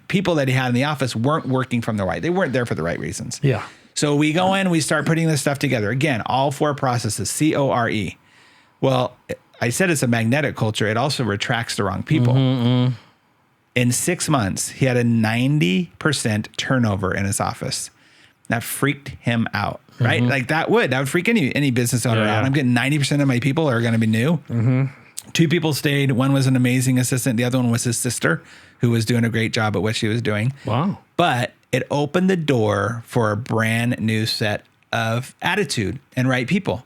people that he had in the office weren't working from the right. They weren't there for the right reasons. So we go in, we start putting this stuff together. Again, all 4 processes, C.O.R.E. Well, I said it's a magnetic culture. It also attracts the wrong people. In 6 months, he had a 90% turnover in his office. That freaked him out, right? Like that would freak any business owner out. I'm getting 90% of my people are going to be new. 2 people stayed. One was an amazing assistant. The other one was his sister, who was doing a great job at what she was doing. Wow. But it opened the door for a brand new set of attitude and right people.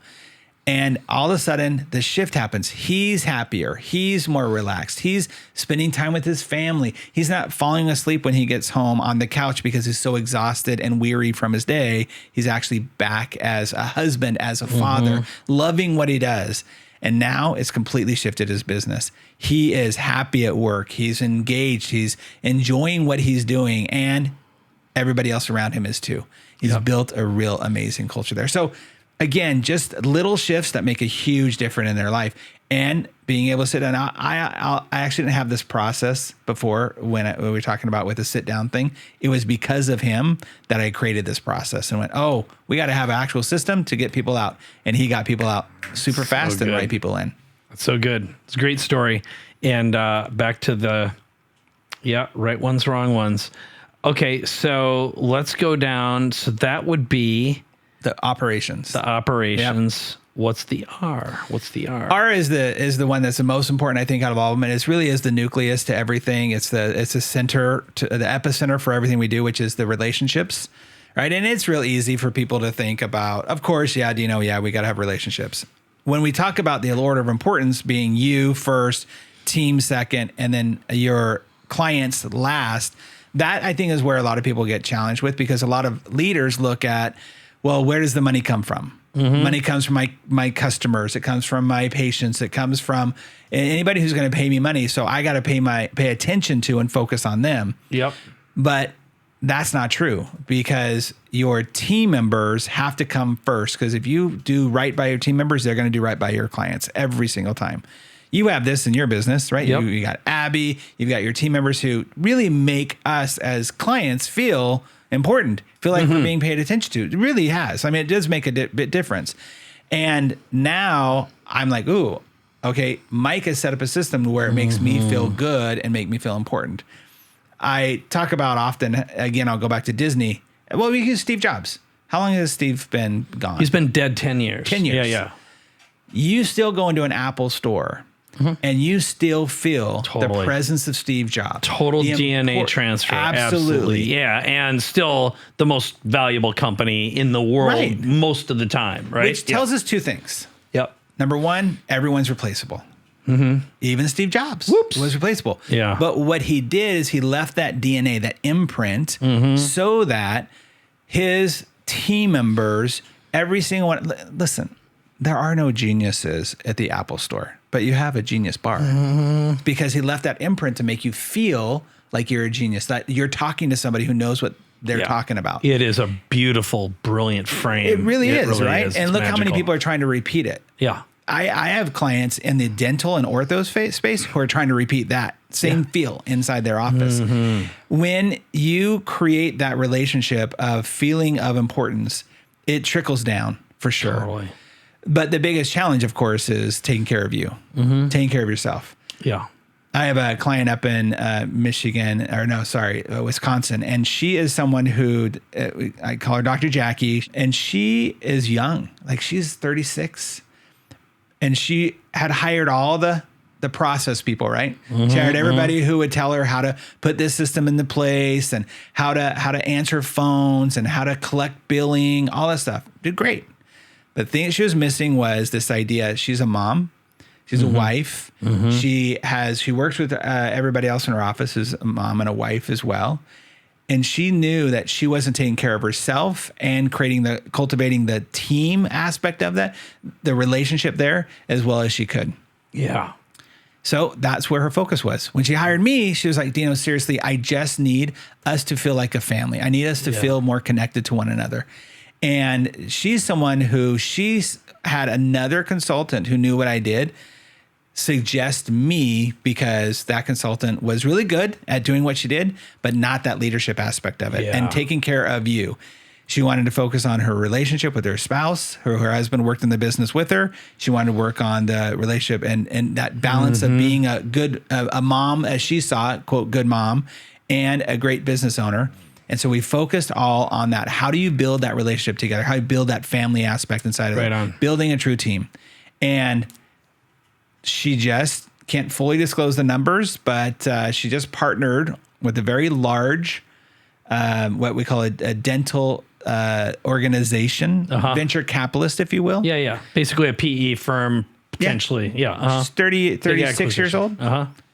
And all of a sudden, the shift happens. He's happier. He's more relaxed. He's spending time with his family. He's not falling asleep when he gets home on the couch because he's so exhausted and weary from his day. He's actually back as a husband, as a father, loving what he does. And now it's completely shifted his business. He is happy at work. He's engaged. He's enjoying what he's doing. And everybody else around him is too. He's built a real amazing culture there. So again, just little shifts that make a huge difference in their life, and being able to sit down. I actually didn't have this process before when we were talking about with the sit down thing. It was because of him that I created this process and went, oh, we got to have an actual system to get people out. And he got people out super fast and right people in. That's so good. It's a great story. And back to the, right ones, wrong ones. Okay, so let's go down. So that would be the operations. Yep. What's the R? R is the one that's the most important, I think, out of all of them. And it really is the nucleus to everything. It's the center, the epicenter for everything we do, which is the relationships, right? And it's real easy for people to think about, of course, Dino, we got to have relationships. When we talk about the order of importance being you first, team second, and then your clients last, that I think is where a lot of people get challenged with, because a lot of leaders look at, well, where does the money come from? Money comes from my customers. It comes from my patients. It comes from anybody who's going to pay me money. So I got to pay attention to and focus on them. Yep. But that's not true, because your team members have to come first. Because if you do right by your team members, they're going to do right by your clients every single time. You have this in your business, right? Yep. You got Abby, you've got your team members who really make us as clients feel important, feel like we're being paid attention to. It really has. I mean, it does make a bit difference. And now I'm like, ooh, okay, Mike has set up a system where it makes me feel good and make me feel important. I talk about often, again, I'll go back to Disney. Well, we use Steve Jobs. How long has Steve been gone? He's been dead 10 years. 10 years. Yeah. You still go into an Apple store and you still feel the presence of Steve Jobs. Total DNA transfer. Absolutely. Yeah. And still the most valuable company in the world most of the time, right? Which tells us 2 things. Yep. Number 1, everyone's replaceable. Even Steve Jobs was replaceable. Yeah. But what he did is he left that DNA, that imprint, so that his team members, every single one, listen, there are no geniuses at the Apple store, but you have a genius bar because he left that imprint to make you feel like you're a genius, that you're talking to somebody who knows what they're talking about. It is a beautiful, brilliant frame. It really is, right? Is. And look how many people are trying to repeat it. Yeah. I have clients in the dental and ortho space who are trying to repeat that same feel inside their office. When you create that relationship of feeling of importance, it trickles down for sure. Totally. But the biggest challenge, of course, is taking care of you, taking care of yourself. Yeah. I have a client up in Wisconsin, and she is someone who I call her Dr. Jackie, and she is young, like she's 36, and she had hired all the process people, right? She hired everybody who would tell her how to put this system into place and how to answer phones and how to collect billing, all that stuff. Did great. But the thing that she was missing was this idea. She's a mom. She's a wife. She works with everybody else in her office as a mom and a wife as well. And she knew that she wasn't taking care of herself and cultivating the team aspect of that, the relationship there, as well as she could. Yeah. So that's where her focus was. When she hired me, she was like, Dino, seriously, I just need us to feel like a family. I need us to feel more connected to one another. And she's someone who she's had another consultant who knew what I did suggest me, because that consultant was really good at doing what she did, but not that leadership aspect of it and taking care of you. She wanted to focus on her relationship with her spouse. Her husband worked in the business with her. She wanted to work on the relationship and that balance of being a good, a mom, as she saw it, quote, good mom, and a great business owner. And so we focused all on that. How do you build that relationship together? How do you build that family aspect inside of it? Building a true team. And she just can't fully disclose the numbers, but she just partnered with a very large, what we call a dental organization, venture capitalist, if you will. Yeah. Basically a PE firm, potentially. Yeah. She's 36 years old.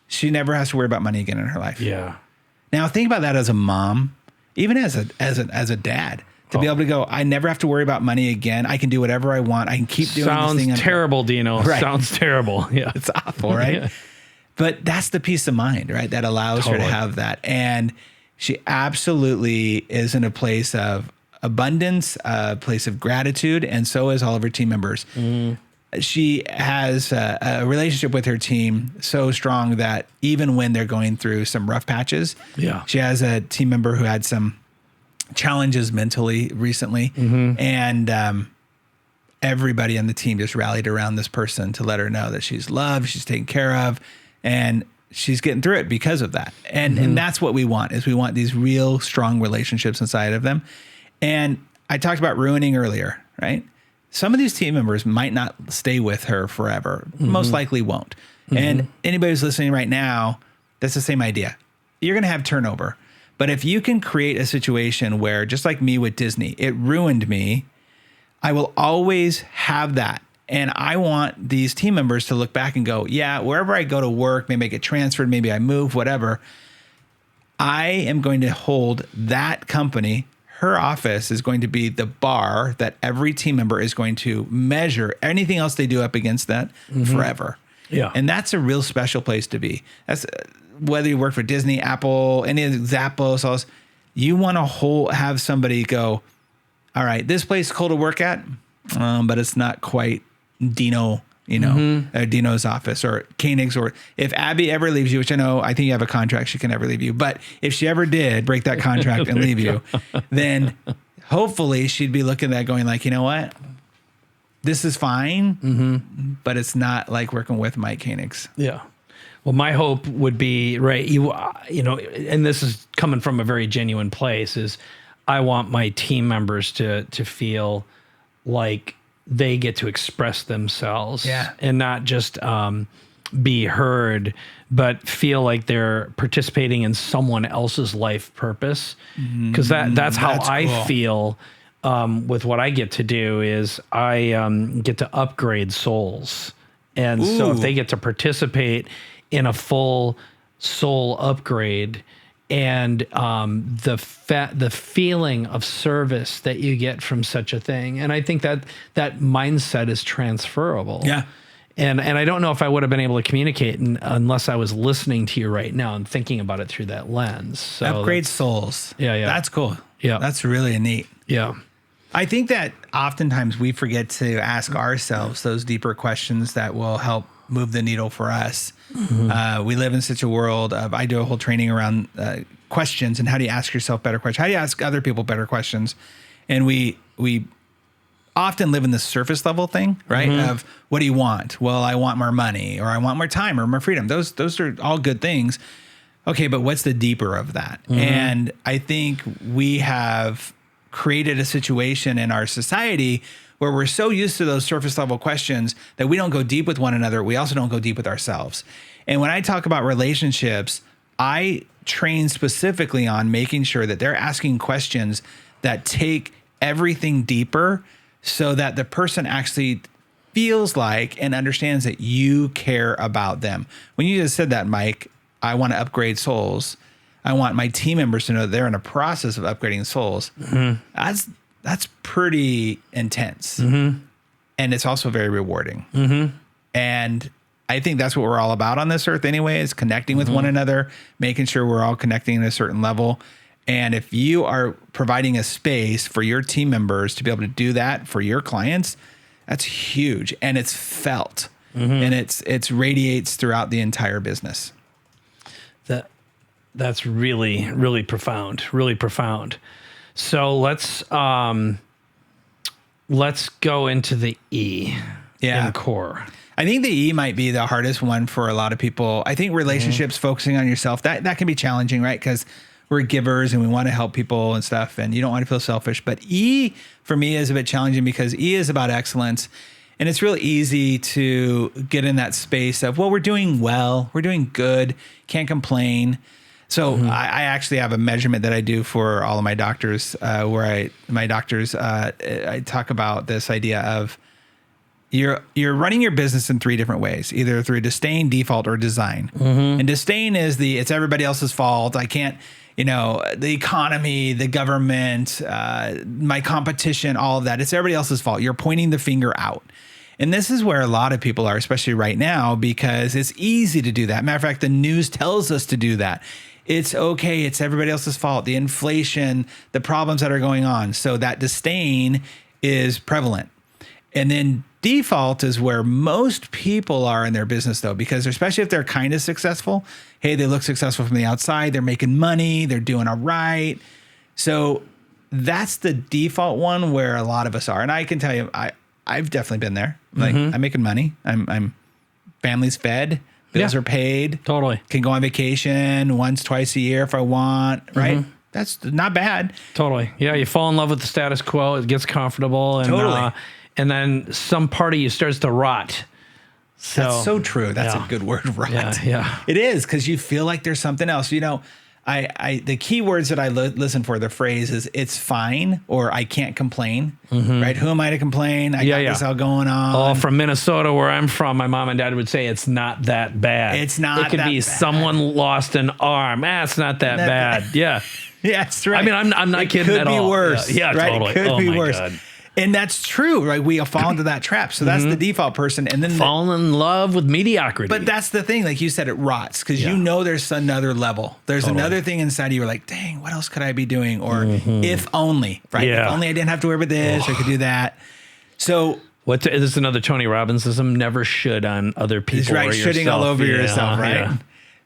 She never has to worry about money again in her life. Yeah. Now think about that as a mom, even as a dad, to be able to go, I never have to worry about money again. I can do whatever I want. I can keep doing this thing. Sounds terrible, Dino. Right. Sounds terrible. Yeah. It's awful, right? Yeah. But that's the peace of mind, right? That allows her to have that. And she absolutely is in a place of abundance, a place of gratitude, and so is all of her team members. She has a relationship with her team so strong that even when they're going through some rough patches, she has a team member who had some challenges mentally recently, and everybody on the team just rallied around this person to let her know that she's loved, she's taken care of, and she's getting through it because of that. And that's what we want, is we want these real strong relationships inside of them. And I talked about ruining earlier, right? Some of these team members might not stay with her forever, most likely won't. And anybody who's listening right now, that's the same idea. You're going to have turnover. But if you can create a situation where, just like me with Disney, it ruined me, I will always have that. And I want these team members to look back and go, yeah, wherever I go to work, maybe I get transferred, maybe I move, whatever, I am going to hold that company. Her office is going to be the bar that every team member is going to measure anything else they do up against that forever. Yeah. And that's a real special place to be. That's whether you work for Disney, Apple, any of the Zappos, all this, you want to have somebody go, all right, this place is cool to work at, but it's not quite Dino, Dino's office or Koenigs, or if Abby ever leaves you, which I think you have a contract, she can never leave you. But if she ever did break that contract and leave you, then hopefully she'd be looking at that going like, you know what? This is fine, but it's not like working with Mike Koenigs. Yeah. Well, my hope would be, right, and this is coming from a very genuine place, is I want my team members to feel like they get to express themselves and not just be heard, but feel like they're participating in someone else's life purpose. Because that's how I feel with what I get to do, is I get to upgrade souls. And so if they get to participate in a full soul upgrade, and the feeling of service that you get from such a thing, and I think that mindset is transferable. Yeah, and I don't know if I would have been able to communicate unless I was listening to you right now and thinking about it through that lens. So upgrade souls. Yeah, that's cool. Yeah, that's really neat. Yeah. I think that oftentimes we forget to ask ourselves those deeper questions that will help move the needle for us. We live in such a world of, I do a whole training around questions and how do you ask yourself better questions? How do you ask other people better questions? And we often live in the surface level thing, right? Of what do you want? Well, I want more money, or I want more time, or more freedom. Those are all good things. Okay, but what's the deeper of that? And I think we have created a situation in our society where we're so used to those surface level questions that we don't go deep with one another. We also don't go deep with ourselves. And when I talk about relationships, I train specifically on making sure that they're asking questions that take everything deeper, so that the person actually feels like and understands that you care about them. When you just said that, Mike, I want to upgrade souls. I want my team members to know that they're in a process of upgrading souls. That's pretty intense. And it's also very rewarding. And I think that's what we're all about on this earth anyway, is connecting with one another, making sure we're all connecting at a certain level. And if you are providing a space for your team members to be able to do that for your clients, that's huge. And it's felt, and it's radiates throughout the entire business. That's really, really profound, really profound. So let's go into the E in core. I think the E might be the hardest one for a lot of people. I think relationships, focusing on yourself, that can be challenging, right? Because we're givers and we want to help people and stuff, and you don't want to feel selfish. But E for me is a bit challenging because E is about excellence. And it's real easy to get in that space of, well, we're doing well, we're doing good, can't complain. So I actually have a measurement that I do for all of my doctors, where I talk about this idea of you're running your business in three different ways, either through disdain, default, or design. And disdain is it's everybody else's fault. I can't, the economy, the government, my competition, all of that. It's everybody else's fault. You're pointing the finger out. And this is where a lot of people are, especially right now, because it's easy to do that. Matter of fact, the news tells us to do that. It's okay. It's everybody else's fault. The inflation, the problems that are going on. So that disdain is prevalent. And then default is where most people are in their business, though, because especially if they're kind of successful, hey, they look successful from the outside. They're making money. They're doing all right. So that's the default one where a lot of us are. And I can tell you, I've definitely been there. Like, I'm making money. I'm family's fed. Bills are paid. Totally. Can go on vacation once, twice a year if I want. Right. That's not bad. Totally. Yeah. You fall in love with the status quo. It gets comfortable. And, and then some part of you starts to rot. So, that's so true. That's a good word, rot. Yeah. It is, because you feel like there's something else. The key words that I listen for, the phrase is "it's fine" or "I can't complain." Right? Who am I to complain? I got this all going on. Oh, from Minnesota, where I'm from, my mom and dad would say it's not that bad. It's not. It could that be bad. Someone lost an arm. It's not that bad. Yeah. Yeah, that's right. I mean, I'm not kidding at all. Could be worse. Yeah, right? totally. It could be worse. God. And that's true, right? We all fall into that trap. So that's the default person. And then fall in love with mediocrity. But that's the thing. Like you said, it rots because there's another level. There's another thing inside of you. You're like, dang, what else could I be doing? Or if only, right? Yeah. If only I didn't have to worry about this or I could do that. So this is another Tony Robbinsism. Never should on other people. He's right, or shitting yourself. all over yourself, right? Yeah.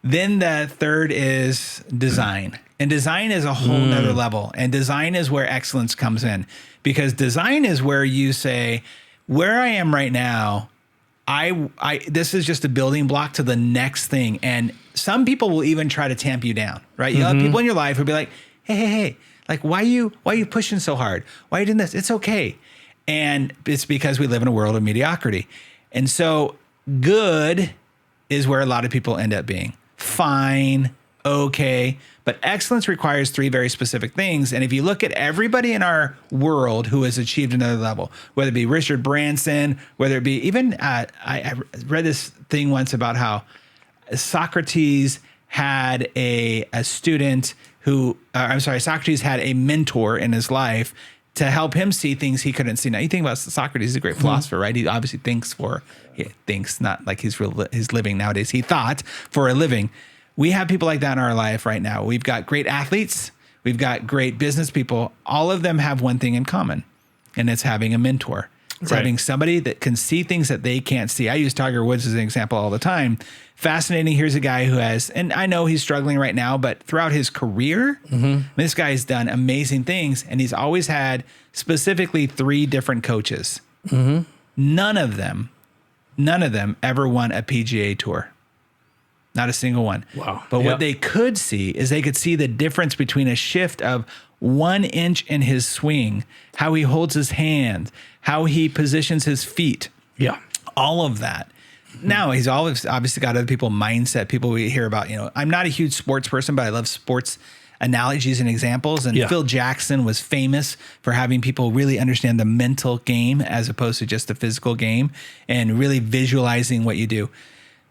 Then the third is design. And design is a whole nother level. And design is where excellence comes in. Because design is where you say, where I am right now, this is just a building block to the next thing. And some people will even try to tamp you down, right? You have people in your life who'll be like, hey, like, why are you pushing so hard? Why are you doing this? It's okay. And it's because we live in a world of mediocrity. And so good is where a lot of people end up being. Fine, okay. But excellence requires three very specific things. And if you look at everybody in our world who has achieved another level, whether it be Richard Branson, whether it be even, I read this thing once about how Socrates had a student who, Socrates had a mentor in his life to help him see things he couldn't see. Now you think about Socrates, he's a great philosopher, right? He obviously thinks not like he's living nowadays. He thought for a living. We have people like that in our life right now. We've got great athletes. We've got great business people. All of them have one thing in common, and it's having a mentor. It's having somebody that can see things that they can't see. I use Tiger Woods as an example all the time. Fascinating. Here's a guy who has, and I know he's struggling right now, but throughout his career, this guy's done amazing things, and he's always had specifically 3 different coaches. None of them ever won a PGA Tour. Not a single one. Wow. But what they could see is they could see the difference between a shift of 1 inch in his swing, how he holds his hand, how he positions his feet. Yeah. All of that. Now, he's always obviously got other people, mindset, people we hear about. I'm not a huge sports person, but I love sports analogies and examples. And Phil Jackson was famous for having people really understand the mental game as opposed to just the physical game and really visualizing what you do.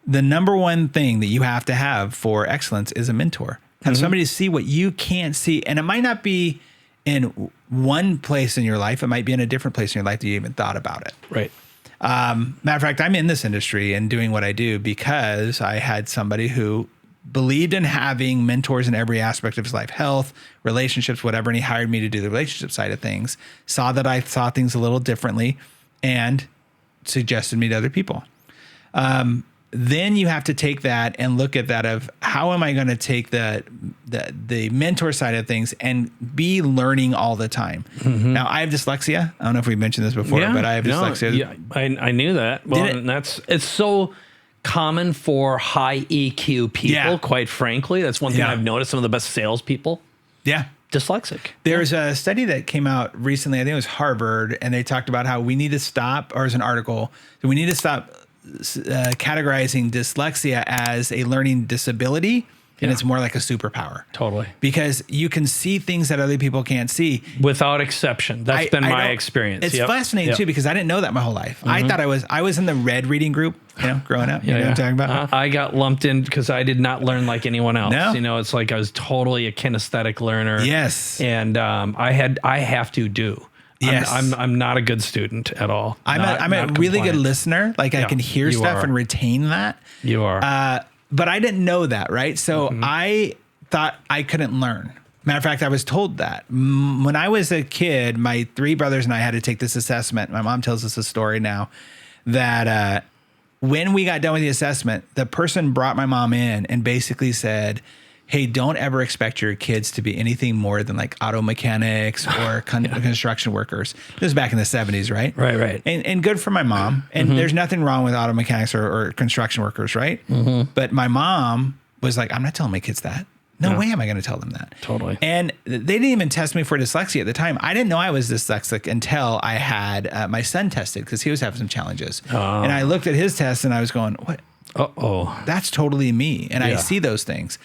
The number one thing that you have to have for excellence is a mentor. Have somebody to see what you can't see. And it might not be in one place in your life. It might be in a different place in your life that you even thought about it. Right. Matter of fact, I'm in this industry and doing what I do because I had somebody who believed in having mentors in every aspect of his life, health, relationships, whatever. And he hired me to do the relationship side of things, saw that I saw things a little differently and suggested me to other people. then you have to take that and look at that of how am I going to take the mentor side of things and be learning all the time. Now I have dyslexia. I don't know if we mentioned this before, but I have dyslexia. Yeah, I knew that. Well, and it's so common for high EQ people, quite frankly. That's one thing I've noticed. Some of the best salespeople. Yeah. Dyslexic. There's a study that came out recently, I think it was Harvard, and they talked about how we need to stop, or as an article, we need to stop categorizing dyslexia as a learning disability, and it's more like a superpower. Totally. Because you can see things that other people can't see. Without exception. That's been my experience. It's fascinating too, because I didn't know that my whole life. I thought I was in the red reading group, growing up. You know what I'm talking about? I got lumped in because I did not learn like anyone else. No. It's like I was totally a kinesthetic learner. Yes. And I have to do. Yes. I'm not a good student at all. I'm a really good listener. Like I can hear stuff and retain that. You are. But I didn't know that, right? So I thought I couldn't learn. Matter of fact, I was told that. When I was a kid, my 3 brothers and I had to take this assessment. My mom tells us a story now that when we got done with the assessment, the person brought my mom in and basically said, hey, don't ever expect your kids to be anything more than like auto mechanics or construction workers. This was back in the 70s, right? Right. And good for my mom. And there's nothing wrong with auto mechanics or construction workers, right? But my mom was like, I'm not telling my kids that. No way am I going to tell them that. Totally. And they didn't even test me for dyslexia at the time. I didn't know I was dyslexic until I had my son tested because he was having some challenges. And I looked at his test and I was going, what? That's totally me. And I see those things.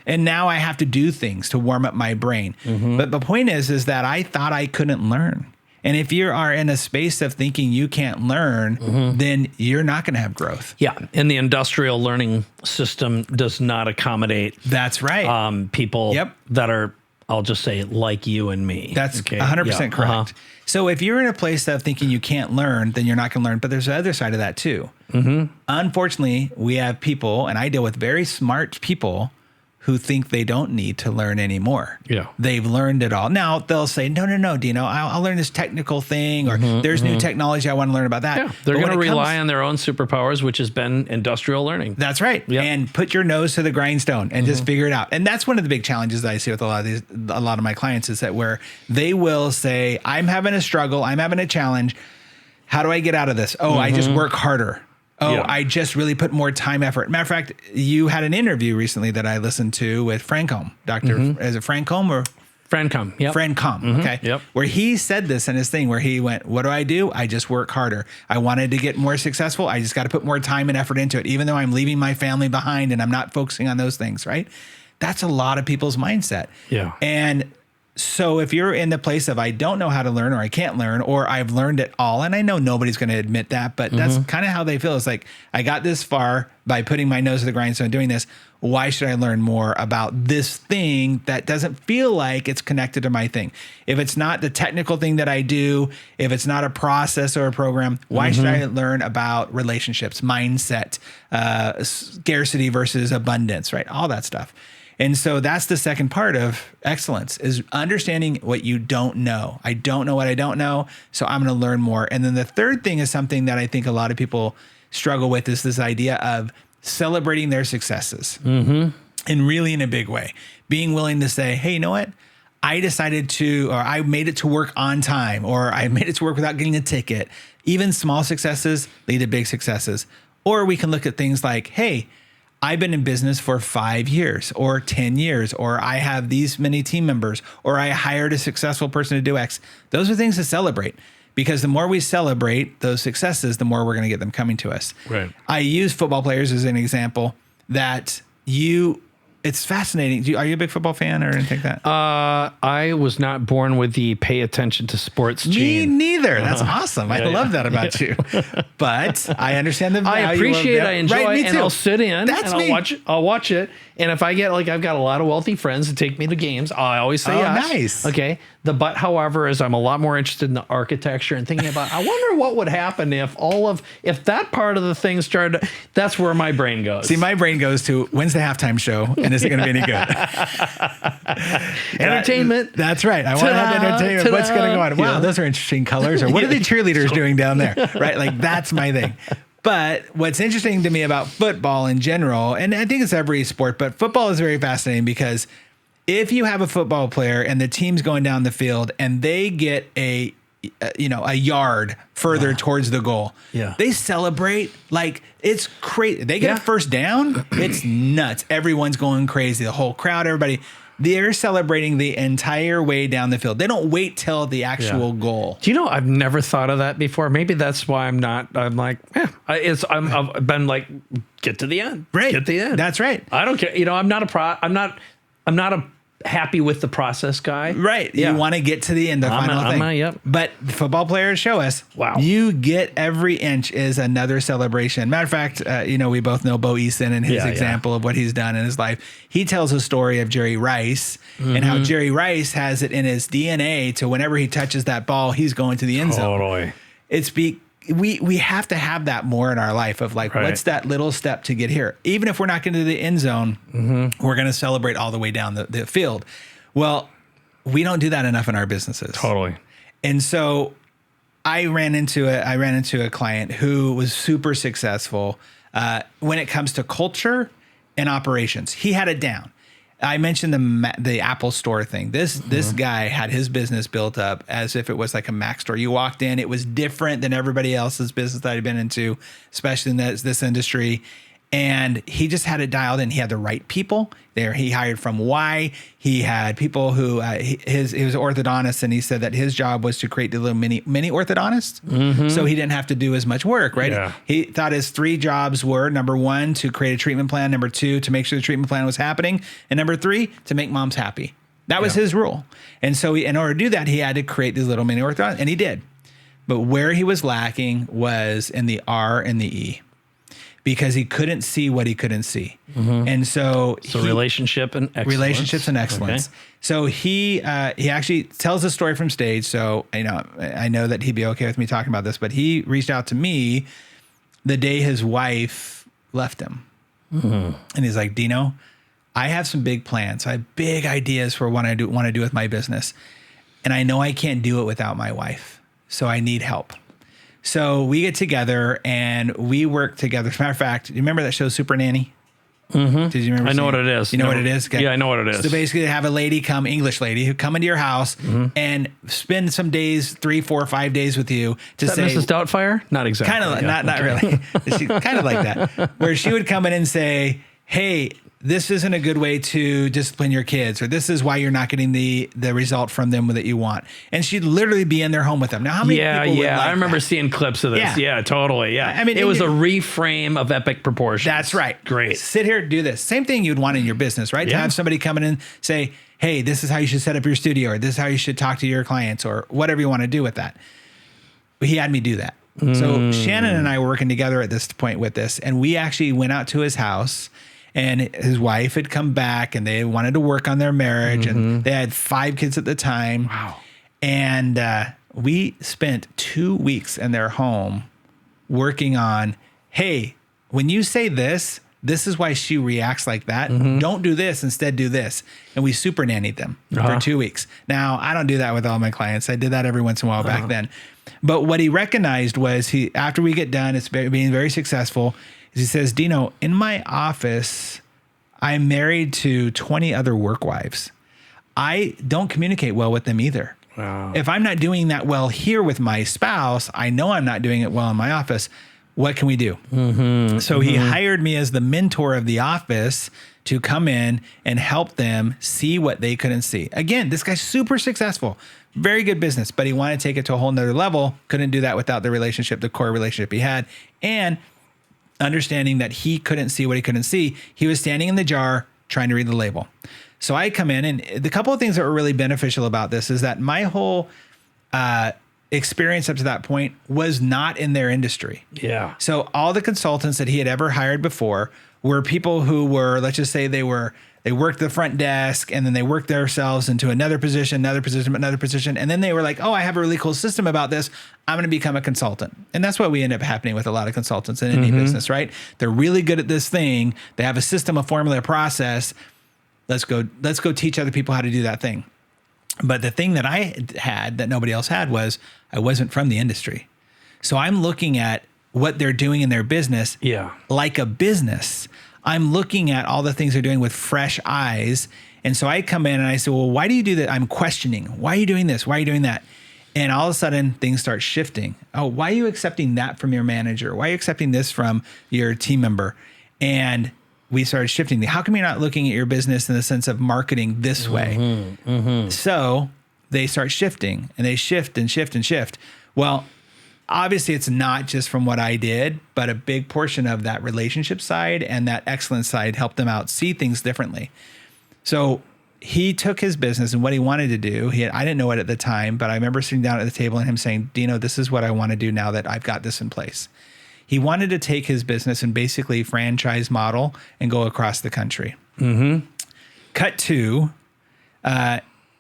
And now I have to do things to warm up my brain. But the point is that I thought I couldn't learn. And if you are in a space of thinking you can't learn, then you're not going to have growth. Yeah. And the industrial learning system does not accommodate. That's right. People that are, I'll just say, like you and me. That's 100% correct. So if you're in a place of thinking you can't learn, then you're not going to learn. But there's the other side of that too. Unfortunately, we have people, and I deal with very smart people who think they don't need to learn anymore. Yeah. They've learned it all. Now they'll say, no, Dino, I'll learn this technical thing, or there's new technology. I want to learn about that. Yeah. They're going to rely on their own superpowers, which has been industrial learning. That's right. Yep. And put your nose to the grindstone and just figure it out. And that's one of the big challenges that I see with a lot of my clients is that where they will say, I'm having a struggle. I'm having a challenge. How do I get out of this? I just work harder. I just really put more time, effort. Matter of fact, you had an interview recently that I listened to with Francombe, is it Francombe or? Francombe, yep. Francombe, okay. Yep. Where he said this in his thing where he went, what do? I just work harder. I wanted to get more successful. I just got to put more time and effort into it, even though I'm leaving my family behind and I'm not focusing on those things, right? That's a lot of people's mindset. Yeah. And so if you're in the place of I don't know how to learn or I can't learn or I've learned it all, and I know nobody's going to admit that, but that's kind of how they feel. It's like, I got this far by putting my nose to the grindstone doing this. Why should I learn more about this thing that doesn't feel like it's connected to my thing? If it's not the technical thing that I do, if it's not a process or a program, why should I learn about relationships, mindset, scarcity versus abundance, right? All that stuff. And so that's the second part of excellence is understanding what you don't know. I don't know what I don't know, so I'm going to learn more. And then the third thing is something that I think a lot of people struggle with is this idea of celebrating their successes and really in a big way. Being willing to say, hey, you know what? I decided to, or I made it to work on time, or I made it to work without getting a ticket. Even small successes lead to big successes. Or we can look at things like, hey, I've been in business for 5 years or 10 years, or I have these many team members, or I hired a successful person to do X. Those are things to celebrate because the more we celebrate those successes, the more we're going to get them coming to us. Right. I use football players as an example that it's fascinating. Are you a big football fan or anything like that? I was not born with the pay attention to sports gene. Me neither. That's awesome. I love that about you. But I understand the value. I appreciate it. I enjoy it. And I'll sit in That's and me. I'll watch it. And if I get I've got a lot of wealthy friends that take me to games, I always say yes. Nice. Okay. But however, is I'm a lot more interested in the architecture and thinking about, I wonder what would happen if that part of the thing started. That's where my brain goes. See, my brain goes to when's the halftime show and is it going to be any good? Entertainment. That's right. I want to have entertainment. What's going to go on? Wow, those are interesting colors. Or what are the cheerleaders doing down there? Right? Like that's my thing. But what's interesting to me about football in general, and I think it's every sport, but football is very fascinating because if you have a football player and the team's going down the field and they get a yard further towards the goal, they celebrate like it's crazy. They get a first down. It's nuts. Everyone's going crazy. The whole crowd, everybody. They're celebrating the entire way down the field. They don't wait till the actual goal. Do you know, I've never thought of that before. Maybe that's why I'm like, I've been like, get to the end. Right. Get to the end. That's right. I don't care. I'm not a happy with the process guy. Right. Yeah. You want to get to the end, the final thing. Yep. But football players show us, you get every inch is another celebration. Matter of fact, we both know Bo Eason and his example of what he's done in his life. He tells a story of Jerry Rice and how Jerry Rice has it in his DNA to whenever he touches that ball, he's going to the end zone. Totally. We have to have that more in our life of like, what's that little step to get here? Even if we're not getting to the end zone, we're going to celebrate all the way down the field. Well, we don't do that enough in our businesses. Totally. And so I ran into a client who was super successful when it comes to culture and operations. He had it down. I mentioned the Apple Store thing. This guy had his business built up as if it was like a Mac store. You walked in, it was different than everybody else's business that I'd been into, especially in this industry. And he just had it dialed in. He had the right people there. He hired from Y. He had people who he was an orthodontist, and he said that his job was to create the little mini orthodontists, so he didn't have to do as much work. Right? Yeah. He thought his 3 jobs were: number 1, to create a treatment plan; number 2, to make sure the treatment plan was happening; and number 3, to make moms happy. That was his rule. And so, in order to do that, he had to create these little mini orthodontists, and he did. But where he was lacking was in the R and the E, because he couldn't see what he couldn't see. And so relationships and excellence. Okay. So he actually tells a story from stage. So, I know that he'd be okay with me talking about this, but he reached out to me the day his wife left him. And he's like, Dino, I have some big plans. I have big ideas for what I want to do with my business. And I know I can't do it without my wife. So I need help. So we get together and we work together. As a matter of fact, you remember that show Super Nanny? Did you remember? I know what it is. You know what it is? Okay. Yeah, I know what it is. So basically, have a lady come, English lady, who come into your house and spend some days, 3, 4, 5 days with you to say, Mrs. Doubtfire? Not exactly. Kind of, not really. She kind of like that, where she would come in and say, "Hey, this isn't a good way to discipline your kids," or "This is why you're not getting the result from them that you want." And she'd literally be in their home with them. Now, how many people would like I remember that? seeing clips of this. Yeah, totally. Yeah. I mean, it was a reframe of epic proportions. That's right. Great. Sit here, do this. Same thing you'd want in your business, right? To have somebody come in and say, "Hey, this is how you should set up your studio," or "This is how you should talk to your clients," or whatever you want to do with that. But he had me do that. So Shannon and I were working together at this point with this, and we actually went out to his house. And his wife had come back and they wanted to work on their marriage, and they had 5 kids at the time. Wow. And we spent 2 weeks in their home working on, hey, when you say this, this is why she reacts like that. Don't do this, instead do this. And we super nannied them for 2 weeks. Now, I don't do that with all my clients. I did that every once in a while back then. But what he recognized was after we get done, it's being very successful. He says, Dino, in my office, I'm married to 20 other work wives. I don't communicate well with them either. Wow. If I'm not doing that well here with my spouse, I know I'm not doing it well in my office. What can we do? So he hired me as the mentor of the office to come in and help them see what they couldn't see. Again, this guy's super successful, very good business, but he wanted to take it to a whole nother level. Couldn't do that without the relationship, the core relationship he had. And understanding that he couldn't see what he couldn't see. He was standing in the jar trying to read the label. So I come in, and the couple of things that were really beneficial about this is that my whole experience up to that point was not in their industry. Yeah. So all the consultants that he had ever hired before were people who were, let's just say they worked the front desk, and then they worked themselves into another position. And then they were like, oh, I have a really cool system about this. I'm going to become a consultant. And that's what we end up happening with a lot of consultants in any business, right? They're really good at this thing. They have a system, a formula, a process. Let's go teach other people how to do that thing. But the thing that I had that nobody else had was I wasn't from the industry. So I'm looking at what they're doing in their business like a business. I'm looking at all the things they're doing with fresh eyes. And so I come in and I say, well, why do you do that? I'm questioning. Why are you doing this? Why are you doing that? And all of a sudden things start shifting. Oh, why are you accepting that from your manager? Why are you accepting this from your team member? And we started shifting. How come you're not looking at your business in the sense of marketing this way? So they start shifting, and they shift and shift and shift. Well, obviously it's not just from what I did, but a big portion of that relationship side and that excellence side helped them out see things differently. So he took his business and what he wanted to do. I didn't know it at the time, but I remember sitting down at the table and him saying, Dino, this is what I want to do now that I've got this in place. He wanted to take his business and basically franchise model and go across the country. Cut to,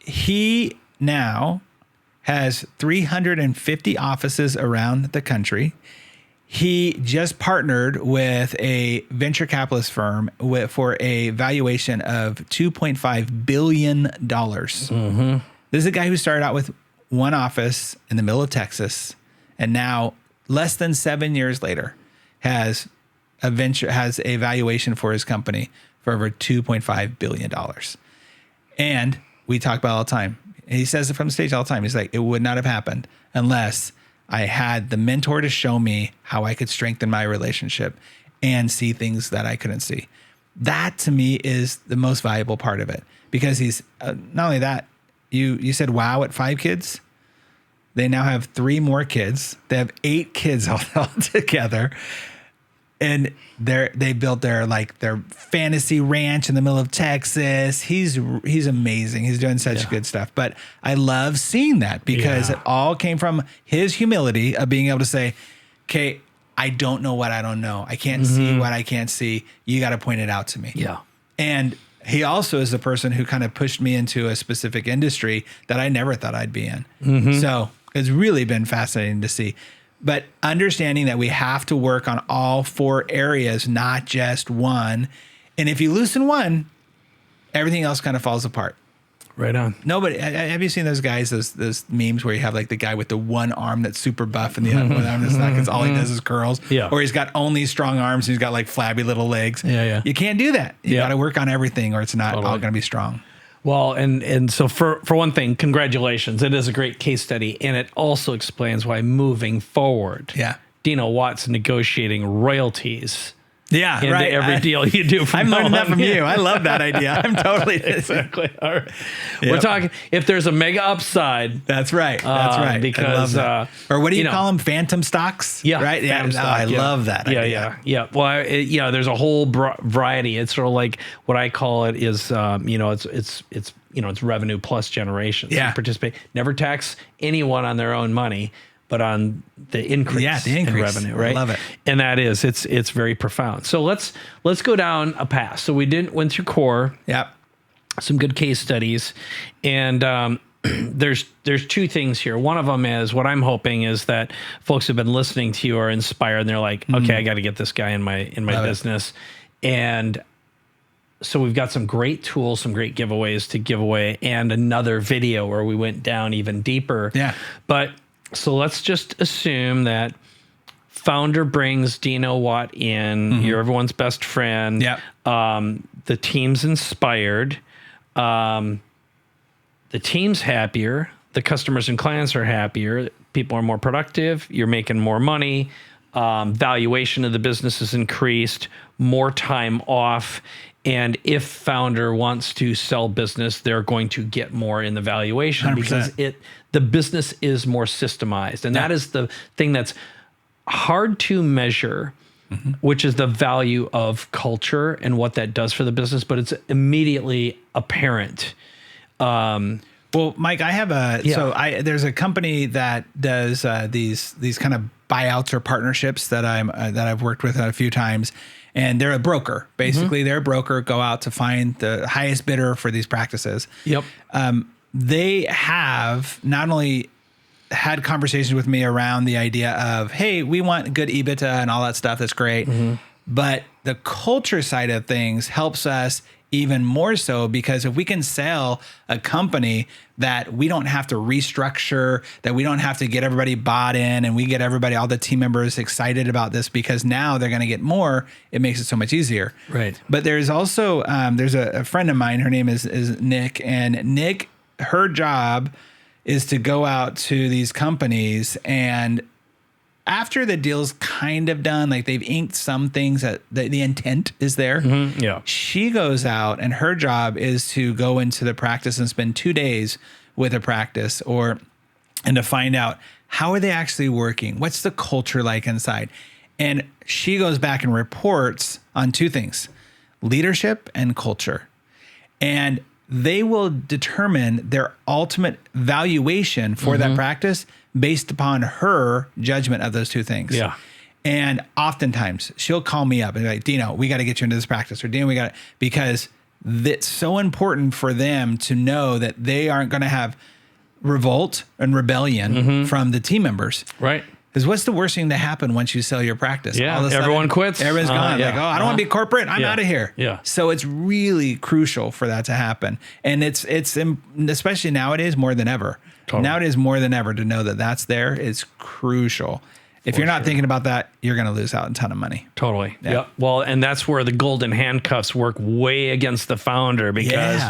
he now has 350 offices around the country. He just partnered with a venture capitalist firm for a valuation of $2.5 billion. This is a guy who started out with one office in the middle of Texas, and now less than 7 years later has a valuation for his company for over $2.5 billion. And we talk about it all the time. He says it from the stage all the time. He's like, it would not have happened unless I had the mentor to show me how I could strengthen my relationship and see things that I couldn't see. That to me is the most valuable part of it, because he's not only that, you said, wow, at 5 kids, they now have 3 more kids. They have 8 kids all together. And they built their fantasy ranch in the middle of Texas. He's amazing. He's doing such good stuff. But I love seeing that because it all came from his humility of being able to say, okay, I don't know what I don't know. I can't see what I can't see. You got to point it out to me. Yeah. And he also is the person who kind of pushed me into a specific industry that I never thought I'd be in. So it's really been fascinating to see. But understanding that we have to work on all 4 areas, not just one. And if you loosen one, everything else kind of falls apart. Right on. Nobody, have you seen those guys, those memes where you have like the guy with the one arm that's super buff and the other one arm that's not, because all he does is curls? Yeah. Or he's got only strong arms and he's got like flabby little legs. Yeah. You can't do that. You got to work on everything or it's not all going to be strong. Well, and so for one thing, congratulations. It is a great case study, and it also explains why moving forward, Dino Watt's negotiating royalties into every deal you do. I'm learning that from you. I love that idea. I'm totally exactly. All right. We're talking if there's a mega upside. That's right. That's right. Because or what do you call them? Phantom stocks. Yeah. Right. Yeah. Stock, I love that. Yeah. Well, there's a whole variety. It's sort of like what I call it is, it's revenue plus generations. Yeah. You participate. Never tax anyone on their own money, but on the increase, in revenue, right? I love it. And that is, it's very profound. So let's go down a path. So we went through C.O.R.E. Yep. Some good case studies. And there's 2 things here. One of them is what I'm hoping is that folks who've been listening to you are inspired and they're like, okay, I got to get this guy in my business. And so we've got some great tools, some great giveaways to give away, and another video where we went down even deeper. Yeah. But so let's just assume that founder brings Dino Watt in. You're everyone's best friend. Yep. The team's inspired. The team's happier. The customers and clients are happier. People are more productive. You're making more money. Valuation of the business is increased. More time off. And if founder wants to sell business, they're going to get more in the valuation 100%. because the business is more systemized. And that is the thing that's hard to measure, which is the value of culture and what that does for the business, but it's immediately apparent. Well, Mike, I have there's a company that does these kind of buyouts or partnerships that I've worked with a few times. And they're a broker. Basically, they're a broker, go out to find the highest bidder for these practices. Yep. They have not only had conversations with me around the idea of, hey, we want good EBITDA and all that stuff. That's great. But the culture side of things helps us even more so, because if we can sell a company that we don't have to restructure, that we don't have to get everybody bought in, and we get everybody, all the team members excited about this because now they're going to get more, it makes it so much easier. Right. But there's also, there's a friend of mine, her name is Nick, and Nick, her job is to go out to these companies, and after the deal's kind of done, like they've inked some things that the intent is there. Yeah. She goes out, and her job is to go into the practice and spend 2 days with a practice, and to find out how are they actually working? What's the culture like inside? And she goes back and reports on 2 things, leadership and culture. And they will determine their ultimate valuation for that practice based upon her judgment of those 2 things. Yeah. And oftentimes she'll call me up and be like, Dino, we got to get you into this practice, or Dino, we got to, because it's so important for them to know that they aren't going to have revolt and rebellion from the team members. Right. Because what's the worst thing to happen once you sell your practice? Yeah, All of a sudden, everyone quits. Everyone's gone. Yeah. Like, oh, I don't want to be corporate. I'm out of here. Yeah. So it's really crucial for that to happen. And it's especially nowadays more than ever. Totally. Nowadays more than ever, to know that that's there is crucial. If you're not thinking about that, you're going to lose out a ton of money. Totally. Yeah. Yeah. Well, and that's where the golden handcuffs work way against the founder, because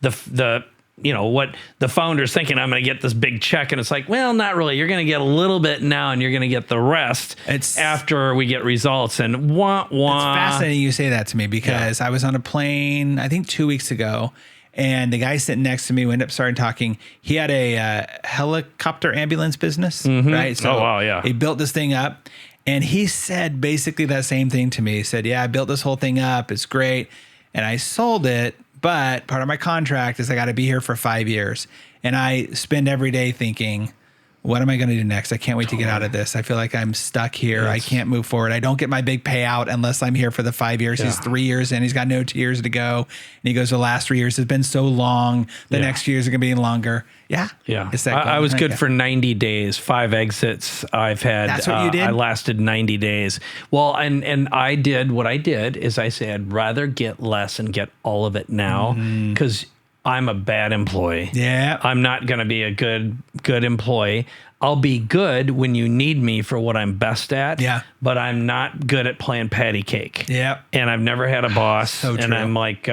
the what the founder's thinking, I'm going to get this big check, and it's like, well, not really. You're going to get a little bit now, and you're going to get the rest after we get results. And wah. It's fascinating you say that to me, because I was on a plane, I think 2 weeks ago, and the guy sitting next to me, we ended up starting talking. He had a helicopter ambulance business, right? So Oh, wow, yeah. he built this thing up, and he said basically that same thing to me. He said, yeah, I built this whole thing up. It's great. And I sold it, but part of my contract is I got to be here for 5 years. And I spend every day thinking, what am I going to do next? I can't wait to get out of this. I feel like I'm stuck here. I can't move forward. I don't get my big payout unless I'm here for the 5 years. He's 3 years in. He's got no 2 years to go. And he goes, the last 3 years has been so long. The next few years are going to be longer. Yeah. Yeah. It's that I was good yeah. for 90 days, 5 exits I've had. That's what you did? I lasted 90 days. Well, and I did, what I did is I said, I'd rather get less and get all of it now, because I'm a bad employee. Yeah. I'm not going to be a good employee. I'll be good when you need me for what I'm best at. Yeah. But I'm not good at playing patty cake. Yeah. And I've never had a boss. So and true. I'm like,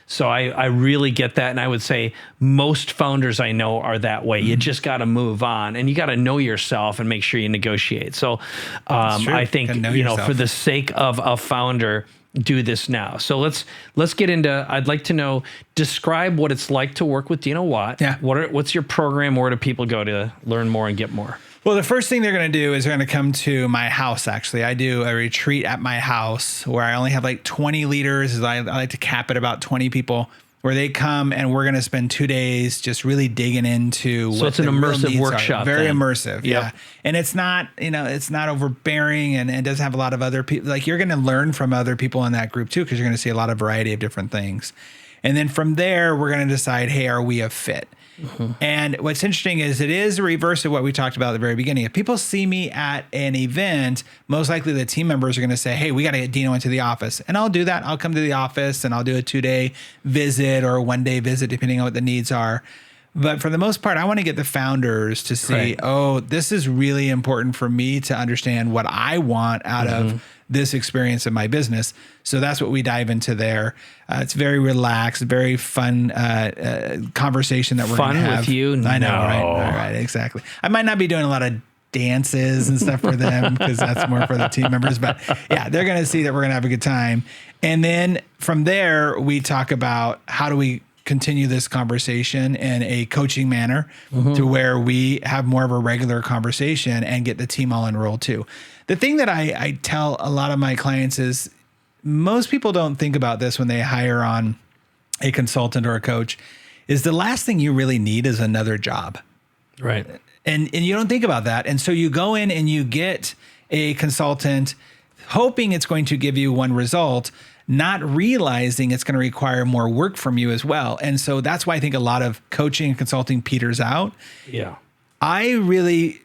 so I really get that. And I would say most founders I know are that way. You just got to move on, and you got to know yourself and make sure you negotiate. So I think, for the sake of a founder, do this now. So let's get into, I'd like to know, describe what it's like to work with Dino Watt. Yeah. What's your program? Where do people go to learn more and get more? Well, the first thing they're going to do is they're going to come to my house. Actually, I do a retreat at my house where I only have like 20 leaders. I like to cap it about 20 people, where they come, and we're going to spend 2 days just really digging into So it's an immersive workshop. Very then. immersive. Yep. Yeah. And it's not, it's not overbearing, and it doesn't have a lot of other people. Like, you're going to learn from other people in that group too, because you're going to see a lot of variety of different things. And then from there, we're going to decide, hey, are we a fit? And what's interesting is it is a reverse of what we talked about at the very beginning. If people see me at an event, most likely the team members are going to say, hey, we got to get Dino into the office. And I'll do that. I'll come to the office and I'll do a 2-day visit or a 1-day visit, depending on what the needs are. But for the most part, I want to get the founders to see, oh, this is really important for me to understand what I want out of this experience in my business. So that's what we dive into there. It's very relaxed, very fun conversation that we're going to have. Fun with you? I know, No. right? All right, exactly. I might not be doing a lot of dances and stuff for them, because that's more for the team members. But yeah, they're going to see that we're going to have a good time. And then from there, we talk about how do we continue this conversation in a coaching manner to where we have more of a regular conversation and get the team all enrolled too. The thing that I tell a lot of my clients is most people don't think about this when they hire on a consultant or a coach, is the last thing you really need is another job. Right. And you don't think about that. And so you go in and you get a consultant hoping it's going to give you one result, not realizing it's going to require more work from you as well. And so that's why I think a lot of coaching and consulting peters out. Yeah. I really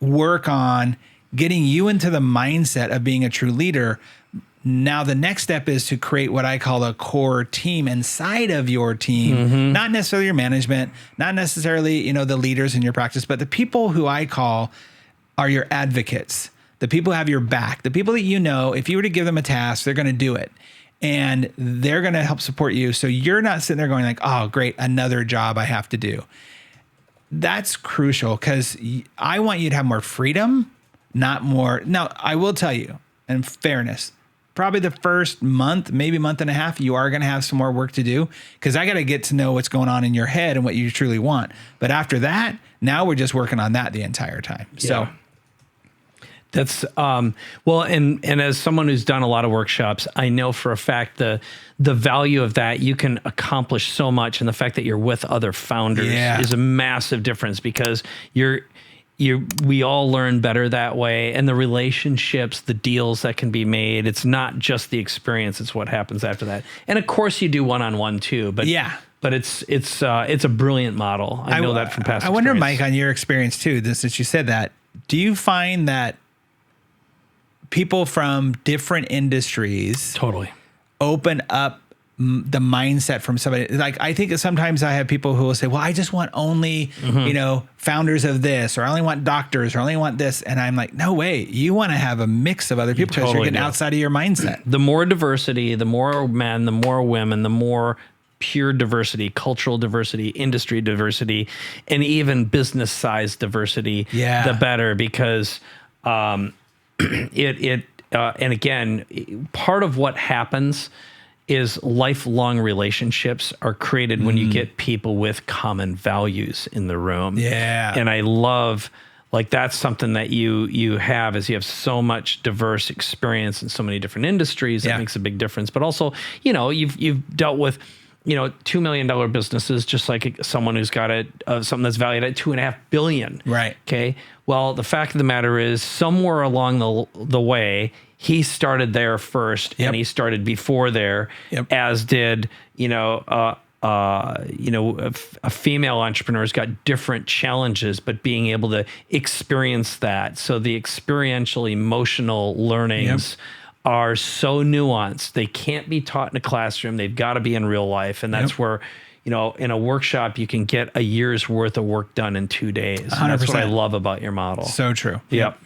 work on getting you into the mindset of being a true leader Now, the next step is to create what I call a core team inside of your team, not necessarily your management, not necessarily, the leaders in your practice, but the people who I call are your advocates, the people who have your back, the people that if you were to give them a task, they're going to do it. And they're going to help support you. So you're not sitting there going like, oh, great, another job I have to do. That's crucial because I want you to have more freedom, not more. Now, I will tell you, in fairness, probably the first month, maybe month and a half, you are going to have some more work to do because I got to get to know what's going on in your head and what you truly want. But after that, now we're just working on that the entire time. So. That's well, and as someone who's done a lot of workshops, I know for a fact the value of that. You can accomplish so much, and the fact that you're with other founders is a massive difference because we all learn better that way, and the relationships, the deals that can be made. It's not just the experience; it's what happens after that. And of course, you do one-on-one too. But But it's a brilliant model. I know that from past. I wonder, Mike, on your experience too. Since you said that, do you find that people from different industries totally open up the mindset from somebody? Like, I think that sometimes I have people who will say, well, I just want only, founders of this, or I only want doctors, or I only want this. And I'm like, no way. You want to have a mix of other people because you're getting outside of your mindset. The more diversity, the more men, the more women, the more pure diversity, cultural diversity, industry diversity, and even business size diversity, the better, because, and again, part of what happens is lifelong relationships are created when you get people with common values in the room. Yeah. And I love, that's something that you have, is you have so much diverse experience in so many different industries. That makes a big difference. But also, you've dealt with, $2 million businesses, just like someone who's got something that's valued at $2.5 billion. Right. Okay. Well, the fact of the matter is, somewhere along the way, he started there first, and he started before there, as did, a female entrepreneur's got different challenges, but being able to experience that. So the experiential, emotional learnings are so nuanced. They can't be taught in a classroom. They've got to be in real life. And that's where, in a workshop, you can get a year's worth of work done in 2 days. And that's what I love about your model. So true. Yep.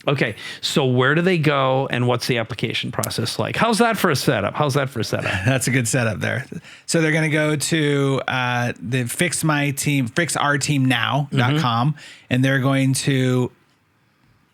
Okay. So where do they go, and what's the application process like? How's that for a setup? That's a good setup there. So they're going to go to the fixourteamnow.com, and they're going to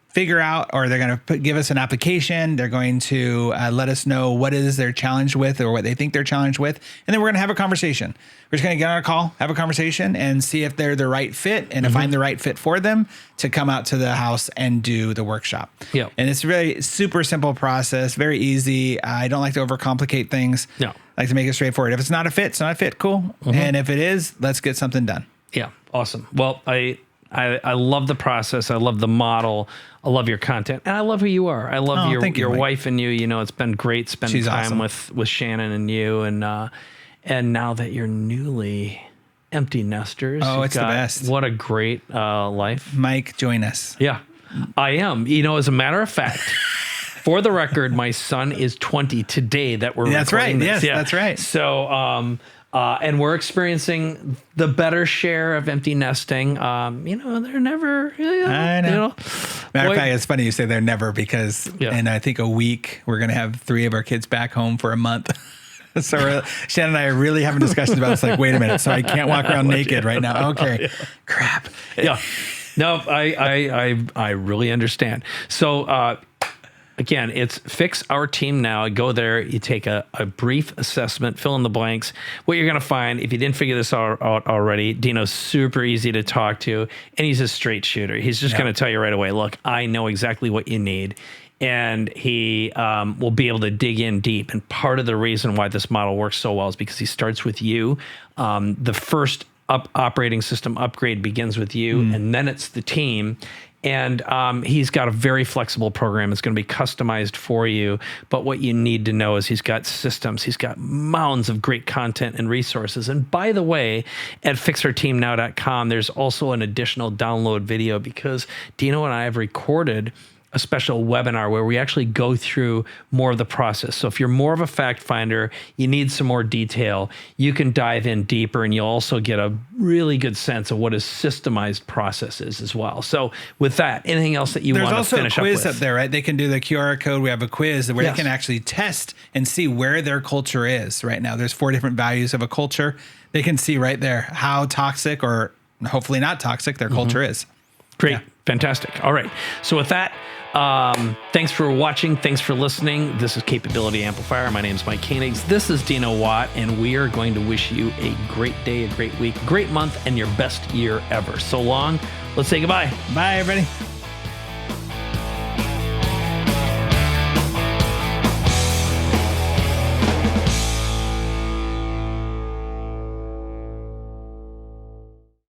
figure out, or they're going to give us an application. They're going to let us know what is they're challenged with, or what they think they're challenged with. And then we're going to have a conversation. We're just going to get on a call, have a conversation, and see if they're the right fit, and if I'm the right fit for them to come out to the house and do the workshop. Yeah. And it's really super simple process, very easy. I don't like to overcomplicate things. No. I like to make it straightforward. If it's not a fit, it's not a fit. Cool. And if it is, let's get something done. Yeah. Awesome. Well, I love the process. I love the model. I love your content, and I love who you are. I love your wife and you. It's been great spending time with Shannon and you, and now that you're newly empty nesters. Oh, it's the best. What a great life. Mike, join us. Yeah, I am. As a matter of fact, for the record, my son is 20 today that we're recording this. Yes, that's right. So, and we're experiencing the better share of empty nesting. They're never, I know. Matter of fact, it's funny you say they're never, because in I think a week, we're going to have 3 of our kids back home for a month. So Shannon and I are really having discussions about it. It's like, wait a minute. So I can't walk around naked right now. Okay. Crap. Yeah. No, I really understand. So, again, it's Fix Our Team Now. Go there, you take a brief assessment, fill in the blanks. What you're going to find, if you didn't figure this out already, Dino's super easy to talk to, and he's a straight shooter. He's just going to tell you right away, look, I know exactly what you need. And he will be able to dig in deep. And part of the reason why this model works so well is because he starts with you. The first operating system upgrade begins with you, and then it's the team. And he's got a very flexible program. It's going to be customized for you. But what you need to know is he's got systems. He's got mounds of great content and resources. And by the way, at fixourteamnow.com, there's also an additional download video, because Dino and I have recorded a special webinar where we actually go through more of the process. So if you're more of a fact finder, you need some more detail, you can dive in deeper, and you'll also get a really good sense of what a systemized process is as well. So with that, anything else that you want to finish up with? There's also a quiz up there, right? They can do the QR code. We have a quiz where Yes. they can actually test and see where their culture is right now. There's 4 different values of a culture. They can see right there how toxic or hopefully not toxic their culture is. Great. Yeah. Fantastic. All right. So with that, thanks for watching. Thanks for listening. This is Capability Amplifier. My name is Mike Koenigs. This is Dino Watt, and we are going to wish you a great day, a great week, great month, and your best year ever. So long. Let's say goodbye. Bye, everybody.